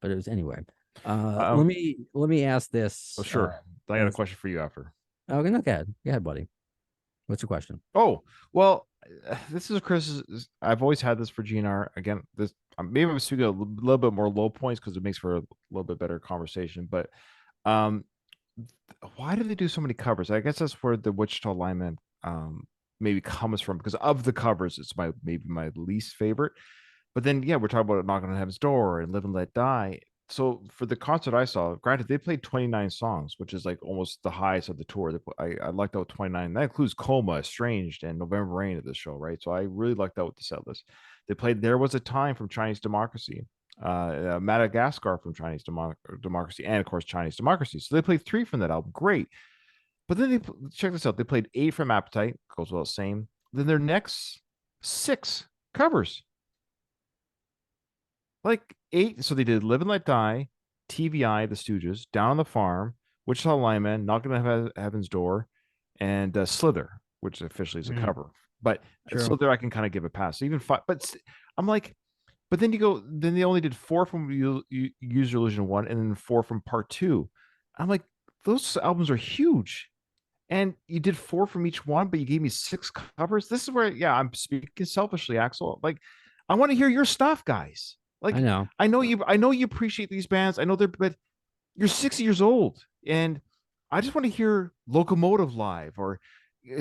but it was anyway. Um, Let me ask oh, this. sure. I got a question for you after. Okay, no, go ahead, buddy. What's your question? Oh, well, this is a criticism. I've always had this for GNR. Again, this maybe I'm speaking a little bit more low points because it makes for a little bit better conversation. But um, why do they do so many covers? I guess that's where the Wichita lineman maybe comes from because of the covers. It's maybe my least favorite. But then yeah, we're talking about Knocking on Heaven's Door and Live and Let Die. So for the concert I saw, granted they played 29 songs, which is like almost the highest of the tour. I liked out 29. That includes Coma, Estranged, and November Rain of the show, right? So I really liked that with the set list. They played There Was a Time from Chinese Democracy, Madagascar from Chinese Democracy, and of course Chinese Democracy. So they played 3 from that album. Great. But then they check this out. They played 8 from Appetite, goes without saying. Then their next 6 covers. Like 8. So they did Live and Let Die, TVI, The Stooges, Down on the Farm, Wichita Lineman, Knocking on Heaven's Door, and Slither, which officially is a cover. But Sure. Slither I can kind of give a pass. So even 5, but I'm like, but then then they only did 4 from Use Your Illusion 1 and then 4 from Part 2. I'm like, those albums are huge. And you did 4 from each one, but you gave me 6 covers. This is where, yeah, I'm speaking selfishly, Axel. Like, I want to hear your stuff, guys. Like, I know. I know you appreciate these bands. I know but you're 60 years old, and I just want to hear Locomotive live or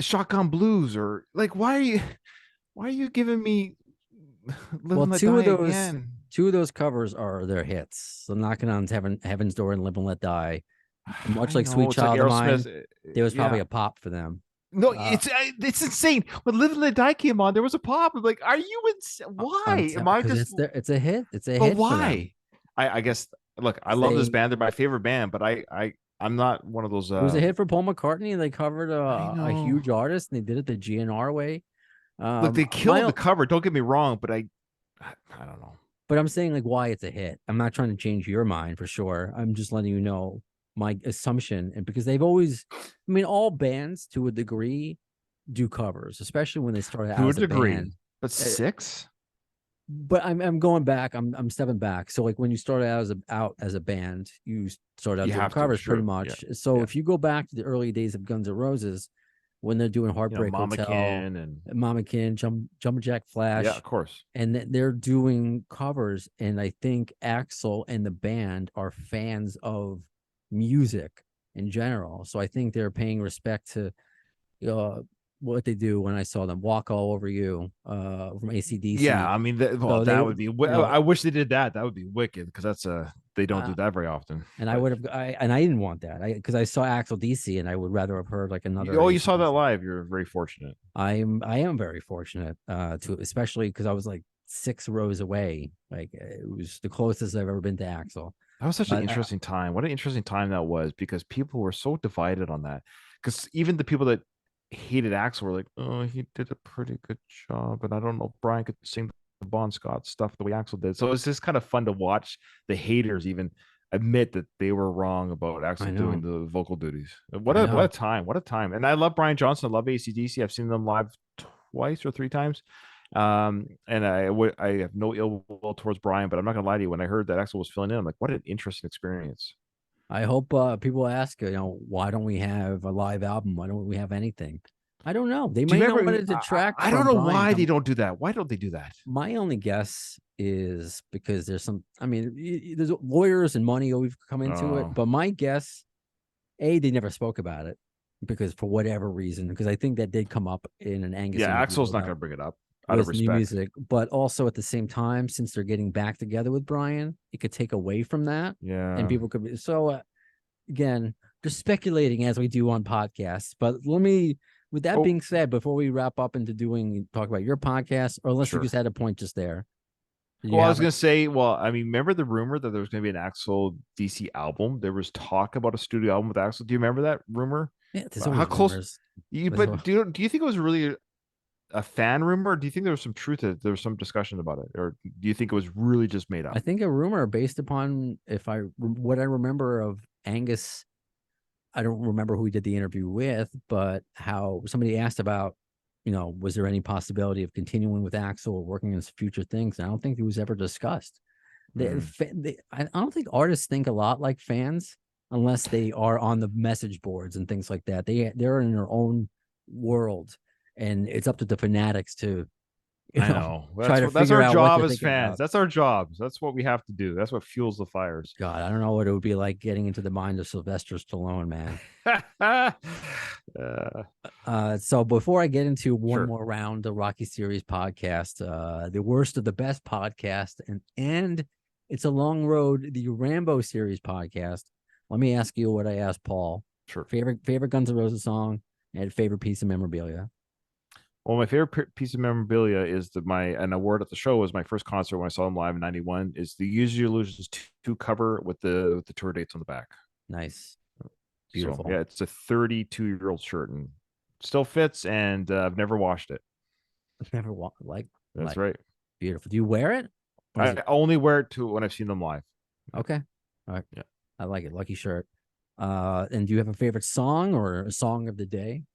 Shotgun Blues or like, why are you giving me Live Well, and Let Die again? two of those covers are their hits. So Knocking on Heaven's Door and Live and Let Die. Much I like know, Sweet it's like Child of Mine, Aerosmith. there was probably Yeah. a pop for them. No, Uh, it's insane. When Live and Let Die came on, there was a pop. I'm like, are you why? Am I because just? it's a hit. It's a But hit for them. why? I guess. Look, I 'Cause love this they band. They're my favorite band. But I'm not one of those. It was a hit for Paul McCartney. They covered I a know. huge artist, and they did it the GNR way. Look, they My killed the cover. Don't get me wrong, but I don't know. But I'm saying like why it's a hit. I'm not trying to change your mind for sure. I'm just letting you know my assumption, and because they've always, I mean, all bands to a degree do covers, especially when they started out To a as a degree, band. but 6. But I'm going back. I'm stepping back. So like when you started out as a band, you started out You doing have to, covers sure. pretty Yeah. much. So Yeah. if you go back to the early days of Guns N' Roses, when they're doing Heartbreak Mama Hotel, Kin and Mama Kin, Jump Jack Flash, yeah, of course. and they're doing covers. And I think Axel and the band are fans of music in general. So I think they're paying respect to what they do. When I saw them Walk All Over You from AC/DC. Yeah, I mean, that would be. I wish they did that. That would be wicked because that's they don't do that very often. And I would have, and I didn't want that, because I saw Axel DC, and I would rather have heard like another. Oh, you saw that live. You're very fortunate. I am very fortunate to, especially because I was like 6 rows away. Like it was the closest I've ever been to Axel. That was such an interesting time. What an interesting time that was because people were so divided on that. Because even the people that hated Axel were like, "Oh, he did a pretty good job," and I don't know if Brian could sing the Bon Scott stuff the way Axel did. So it's just kind of fun to watch the haters even admit that they were wrong about Axel doing the vocal duties. What a time! What a time! And I love Brian Johnson. I love AC/DC. I've seen them live twice or 3 times. And I have no ill will towards Brian, but I'm not gonna lie to you. When I heard that Axel was filling in, I'm like, what an interesting experience. I hope people ask, why don't we have a live album? Why don't we have anything? I don't know. They may not want to detract. I don't know why they don't do that. Why don't they do that? My only guess is because there's some. I mean, there's lawyers and money always come into it. But my guess, they never spoke about it because for whatever reason. Because I think that did come up in an Angus. Yeah, Axel's not going to bring it up out of respect. New music, but also at the same time, since they're getting back together with Brian, it could take away from that. Yeah, and people could be so. Again, just speculating as we do on podcasts. But with that being said, before we wrap up into talk about your podcast, or unless you just had a point just there. Well, I was going to say, I mean, remember the rumor that there was going to be an Axel DC album? There was talk about a studio album with Axel. Do you remember that rumor? Yeah, how close? But do you think it was really a fan rumor, or do you think there was some truth to it? There was some discussion about it, or do you think it was really just made up? I think a rumor based upon what I remember of Angus I don't remember who he did the interview with, but how somebody asked about, was there any possibility of continuing with Axl or working on future things? And I don't think it was ever discussed. I don't think artists think a lot like fans unless they are on the message boards and things like that. They're in their own world, and it's up to the fanatics to I know. try to That's figure our out what job to as think fans. about. That's our jobs. That's what we have to do. That's what fuels the fires. God, I don't know what it would be like getting into the mind of Sylvester Stallone, man. So before I get into one Sure. more round of Rocky Series podcast, the worst of the best podcast, and it's a long road, the Rambo Series podcast. Let me ask you what I asked Paul. Sure. Favorite Guns N' Roses song and favorite piece of memorabilia. Well, my favorite piece of memorabilia is an award at the show was my first concert when I saw them live in '91. Is the Use Your Illusions 2 cover with the tour dates on the back. Nice, beautiful. So, yeah, it's a 32-year-old shirt and still fits, and I've never washed it. Never That's right. Beautiful. Do you wear it? I only wear it when I've seen them live. Okay. All right. Yeah. I like it. Lucky shirt. And do you have a favorite song or a song of the day?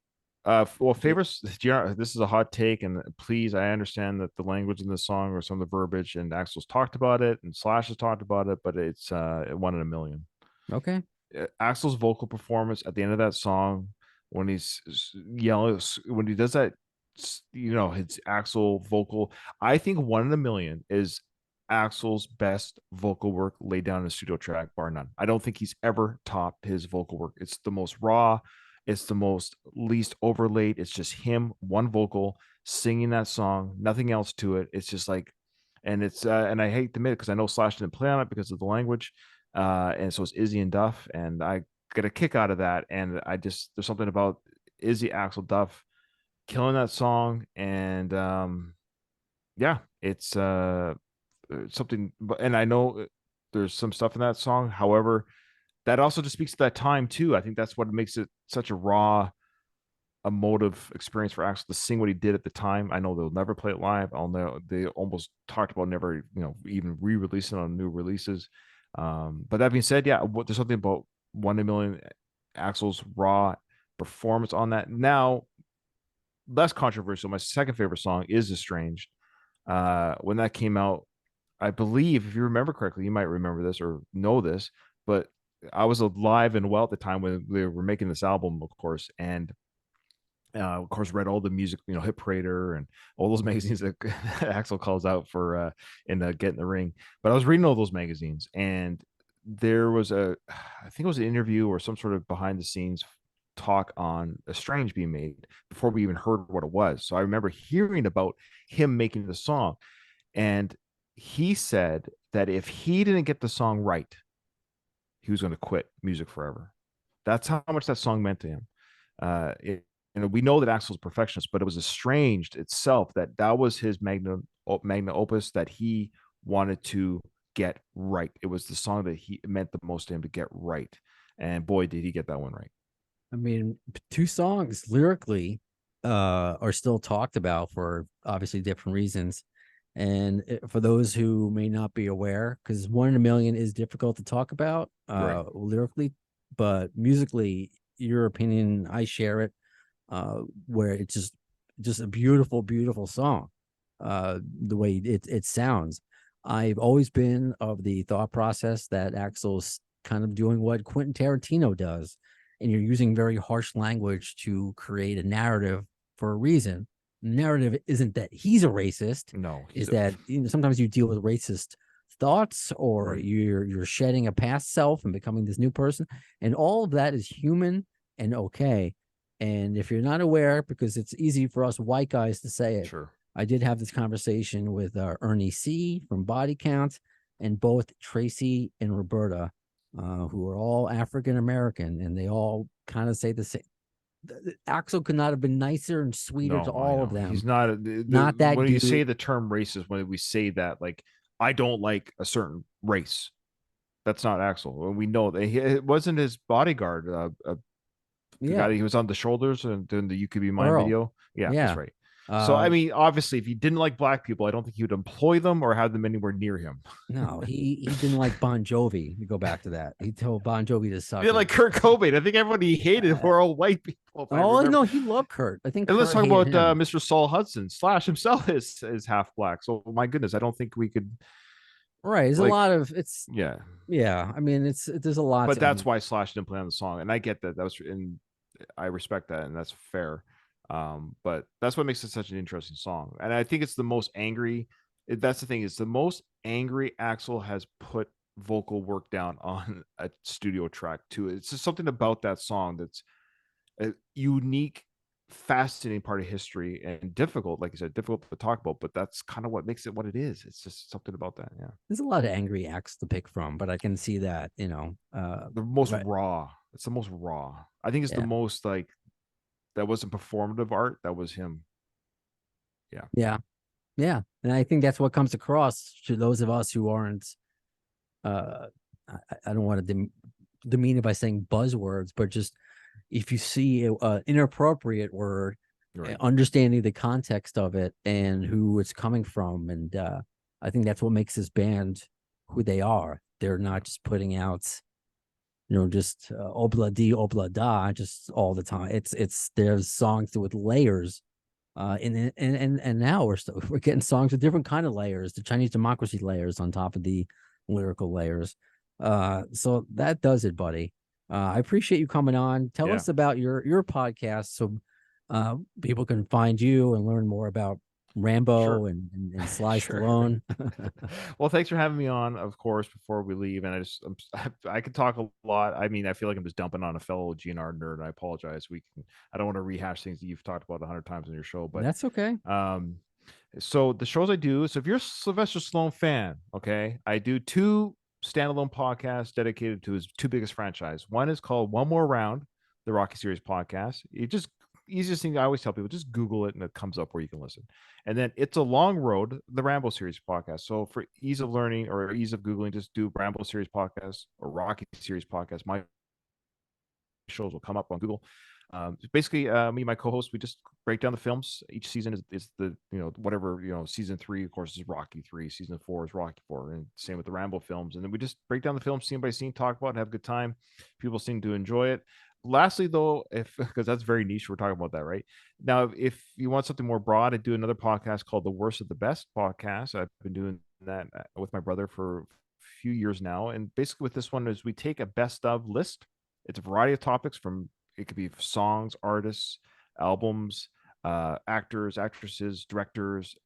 Well, favorites. This is a hot take, and please, I understand that the language in the song or some of the verbiage, and Axl's talked about it, and Slash has talked about it, but it's 1 in a million. Okay. Axl's vocal performance at the end of that song, when he's yelling, when he does that, his Axl vocal. I think 1 in a million is Axl's best vocal work laid down in a studio track, bar none. I don't think he's ever topped his vocal work. It's the most raw. It's the most least overlaid. It's just him, one vocal, singing that song, nothing else to it. It's just like, and it's and I hate to admit it because I know Slash didn't play on it because of the language, and so it's Izzy and Duff, and I get a kick out of that. And there's something about Izzy, Axl, Duff killing that song, and yeah, it's something. And I know there's some stuff in that song. However, that also just speaks to that time too. I think that's what makes it such a raw, emotive experience for Axl to sing what he did at the time. I know they'll never play it live. I'll know they almost talked about never, even re-releasing on new releases. But that being said, yeah, there's something about 1 in a million, Axl's raw performance on that. Now, less controversial. My second favorite song is Estranged. When that came out, I believe, if you remember correctly, you might remember this or know this, but I was alive and well at the time when they were making this album, of course, and of course read all the music, Hit Parader and all those magazines that Axl calls out for in Get in the Ring. But I was reading all those magazines, and there was I think it was an interview or some sort of behind the scenes talk on Estranged being made before we even heard what it was. So I remember hearing about him making the song, and he said that if he didn't get the song right, he was going to quit music forever. That's how much that song meant to him. We know that Axl's a perfectionist, but it was Estranged itself that was his magnum opus that he wanted to get right. It was the song that he meant the most to him to get right, and boy, did he get that one right. I mean, 2 songs lyrically are still talked about for obviously different reasons. And for those who may not be aware, because 1 in a million is difficult to talk about lyrically, but musically, your opinion, I share it, where it's just a beautiful, beautiful song, the way it sounds. I've always been of the thought process that Axl's kind of doing what Quentin Tarantino does, and you're using very harsh language to create a narrative for a reason. Narrative isn't that he's a racist. No, is that sometimes you deal with racist thoughts, or you're shedding a past self and becoming this new person, and all of that is human and okay. And if you're not aware, because it's easy for us white guys to say it, sure. I did have this conversation with Ernie C from Body Count, and both Tracy and Roberta, who are all African American, and they all kind of say the same. Axl could not have been nicer and sweeter to all of them. He's not not that when dude. you say the term racist, when we say that, like, I don't like a certain race, that's not Axl. We know that it wasn't his bodyguard, the guy that he was on the shoulders and doing the You Could Be Mine Earl. video. Yeah, that's right. So I mean, obviously, if he didn't like black people, I don't think he would employ them or have them anywhere near him. No, he didn't like Bon Jovi. You go back to that. He told Bon Jovi to suck He did like Kurt Cobain. I think everybody he hated were all white people. Oh no, he loved Kurt. I think. And let's Kurt talk about hated him. Mr. Saul Hudson. Slash himself is half black. So my goodness, I don't think we could. Right, there's like, a lot of it's. Yeah, Yeah, I mean, there's a lot. but that's why Slash didn't play on the song, and I get that. That was, and I respect that, and that's fair. But that's what makes it such an interesting song, and I think it's the most angry. That's the thing, it's the most angry Axl has put vocal work down on a studio track too. It's just something about that song that's a unique, fascinating part of history and difficult, like you said, difficult to talk about, but that's kind of what makes it what it is. It's just something about that. Yeah, there's a lot of angry acts to pick from, but I can see that, the most right. raw. It's the most raw. I think it's the most like that wasn't performative art. That was him. Yeah, and I think that's what comes across to those of us who aren't. I don't want to demean it by saying buzzwords, but just if you see an inappropriate word, Right. understanding the context of it and who it's coming from, and I think that's what makes this band who they are. They're not just putting out, just obla di obla da just all the time. It's there's songs with layers. And now we're getting songs with different kind of layers, the Chinese democracy layers on top of the lyrical layers. So that does it, buddy. I appreciate you coming on. Tell us about your podcast so people can find you and learn more about Rambo and Sly Stallone. Well, thanks for having me on, of course, before we leave. And I could talk a lot. I mean, I feel like I'm just dumping on a fellow GN'R nerd. I apologize. I don't want to rehash things that you've talked about 100 times on your show, but that's okay. So the shows I do, so if you're a Sylvester Stallone fan, okay, I do 2 standalone podcasts dedicated to his 2 biggest franchise. One is called One More Round, the Rocky Series podcast. It just easiest thing I always tell people, just Google it and it comes up where you can listen. And then It's a Long Road, the Rambo Series podcast. So for ease of learning or ease of Googling, just do Rambo Series podcast or Rocky Series podcast. My shows will come up on Google. Basically, me and my co-host, we just break down the films. Each season is the whatever season 3, of course, is Rocky 3. Season 4 is Rocky 4, and same with the Rambo films. And then we just break down the films scene by scene, talk about it, have a good time. People seem to enjoy it. Lastly, though, because that's very niche, we're talking about that right now. If you want something more broad, I do another podcast called The Worst of the Best podcast. I've been doing that with my brother for a few years now, and basically with this one is we take a best of list. It's a variety of topics from. It could be songs, artists, albums, actors, actresses, directors,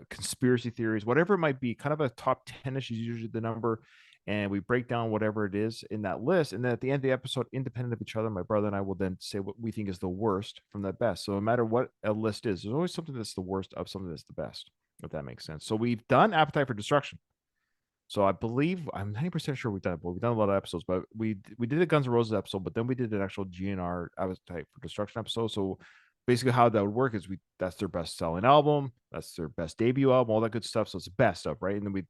conspiracy theories, whatever it might be. Kind of a top 10-ish is usually the number. And we break down whatever it is in that list. And then at the end of the episode, independent of each other, my brother and I will then say what we think is the worst from the best. So no matter what a list is, there's always something that's the worst of something that's the best, if that makes sense. So we've done Appetite for Destruction. So I believe I'm 90% sure we've done it, but we've done a lot of episodes. But we did a Guns N' Roses episode, but then we did an actual GN'R Appetite for Destruction episode. So basically, how that would work is that's their best selling album, that's their best debut album, all that good stuff. So it's the best stuff, right? And then we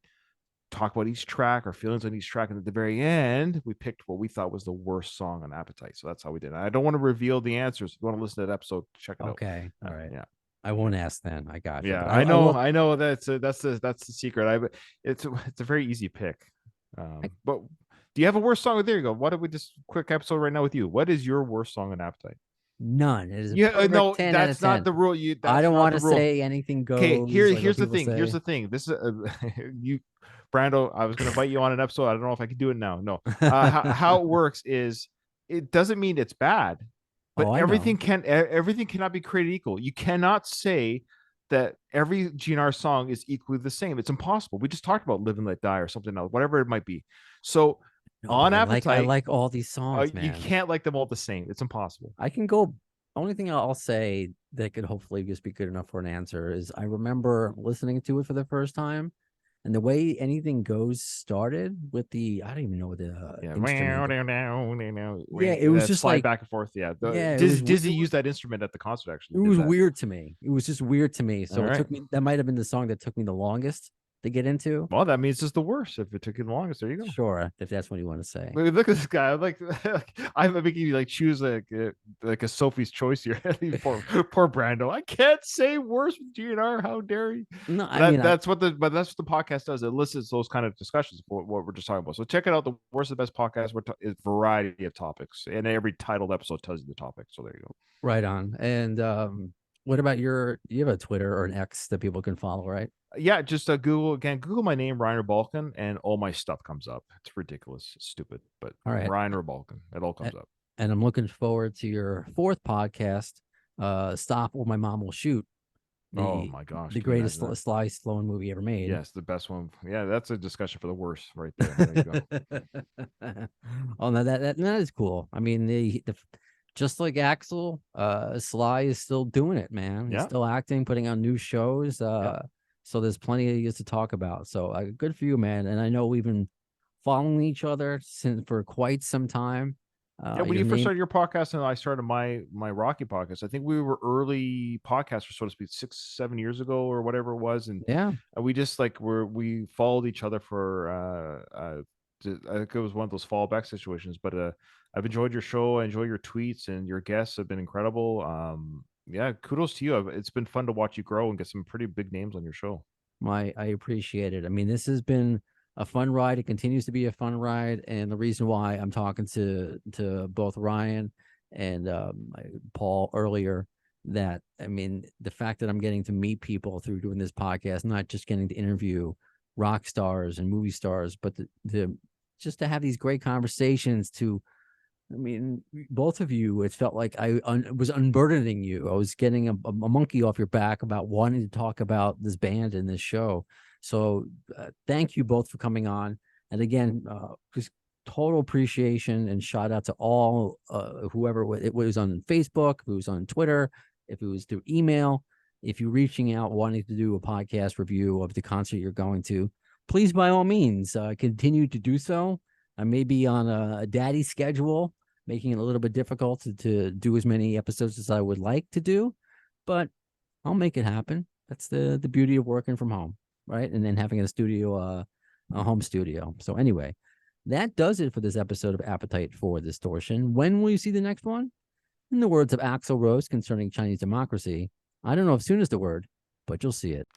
talk about each track, our feelings on each track, and at the very end, we picked what we thought was the worst song on Appetite. So that's how we did it. I don't want to reveal the answers. If you want to listen to that episode, check it out. Okay, all right. Yeah. I won't ask then. I got you. Yeah, I know. That's the secret. It's a very easy pick. But do you have a worst song? There you go. Why don't we just quick episode right now with you? What is your worst song on Appetite? None. It is no, that's not the rule. I don't want to say anything goes. Okay, here's the thing. Here's the thing. This is you, Brando. I was going to invite you on an episode. I don't know if I can do it now. No. How it works is it doesn't mean it's bad. But everything cannot be created equal. You cannot say that every GN'R song is equally the same. It's impossible. We just talked about Live and Let Die or something else, whatever it might be. So on Appetite, I like all these songs, man. You can't like them all the same. It's impossible. I can go. Only thing I'll say that could hopefully just be good enough for an answer is I remember listening to it for the first time. And the way Anything Goes started with I don't even know what the instrument. Yeah, it was just like back and forth. Yeah, Disney used that instrument at the concert. Actually, it was weird to me. It was just weird to me. So it took me. That might have been the song that took me the longest to get into. Well, that means it's the worst. If it took you the longest, there you go. Sure, if that's what you want to say. Look at this guy. I'm like, I'm making you like choose like a Sophie's choice here. poor Brando. I can't say worse with GNR. How dare you? No, I mean, that's what the podcast does. It elicits those kind of discussions for what we're just talking about. So check it out. The worst of the best podcast. It's variety of topics, and every titled episode tells you the topic. So there you go. right on. And what about you have a Twitter or an X that people can follow, right? Yeah, just Google my name, Reiner Balkan, and all my stuff comes up. It's ridiculous. It's stupid, but All right. Reiner Balkan, it all comes up. And I'm looking forward to your 4th podcast, Stop or My Mom Will Shoot. Oh my gosh. The greatest Sly Stallone movie ever made. Yes, the best one. Yeah, that's a discussion for the worst right there. There you go. Oh, no, that is cool. I mean, the just like Axel, Sly is still doing it, man. He's still acting, putting on new shows. So there's plenty of years to talk about. So good for you, man. And I know we've been following each other for quite some time. When you first started your podcast and I started my Rocky podcast, I think we were early podcasters, so to speak, 6-7 years ago or whatever it was. And we just we followed each other for I think it was one of those fallback situations. But I've enjoyed your show. I enjoy your tweets, and your guests have been incredible. Kudos to you. It's been fun to watch you grow and get some pretty big names on your show. I appreciate it. I mean, this has been a fun ride. It continues to be a fun ride. And the reason why I'm talking to both Ryan and Paul earlier, that, I mean, the fact that I'm getting to meet people through doing this podcast, not just getting to interview rock stars and movie stars, but just to have these great conversations I mean, both of you, it felt like I was unburdening you. I was getting a monkey off your back about wanting to talk about this band and this show. So thank you both for coming on. And again, just total appreciation and shout out to all, whoever it was on Facebook, if it was on Twitter, if it was through email, if you're reaching out wanting to do a podcast review of the concert you're going to, please, by all means, continue to do so. I may be on a daddy schedule, making it a little bit difficult to do as many episodes as I would like to do, but I'll make it happen. That's the beauty of working from home, right? And then having a studio, a home studio. So anyway, that does it for this episode of Appetite for Distortion. When will you see the next one? In the words of Axl Rose concerning Chinese democracy, I don't know if soon is the word, but you'll see it.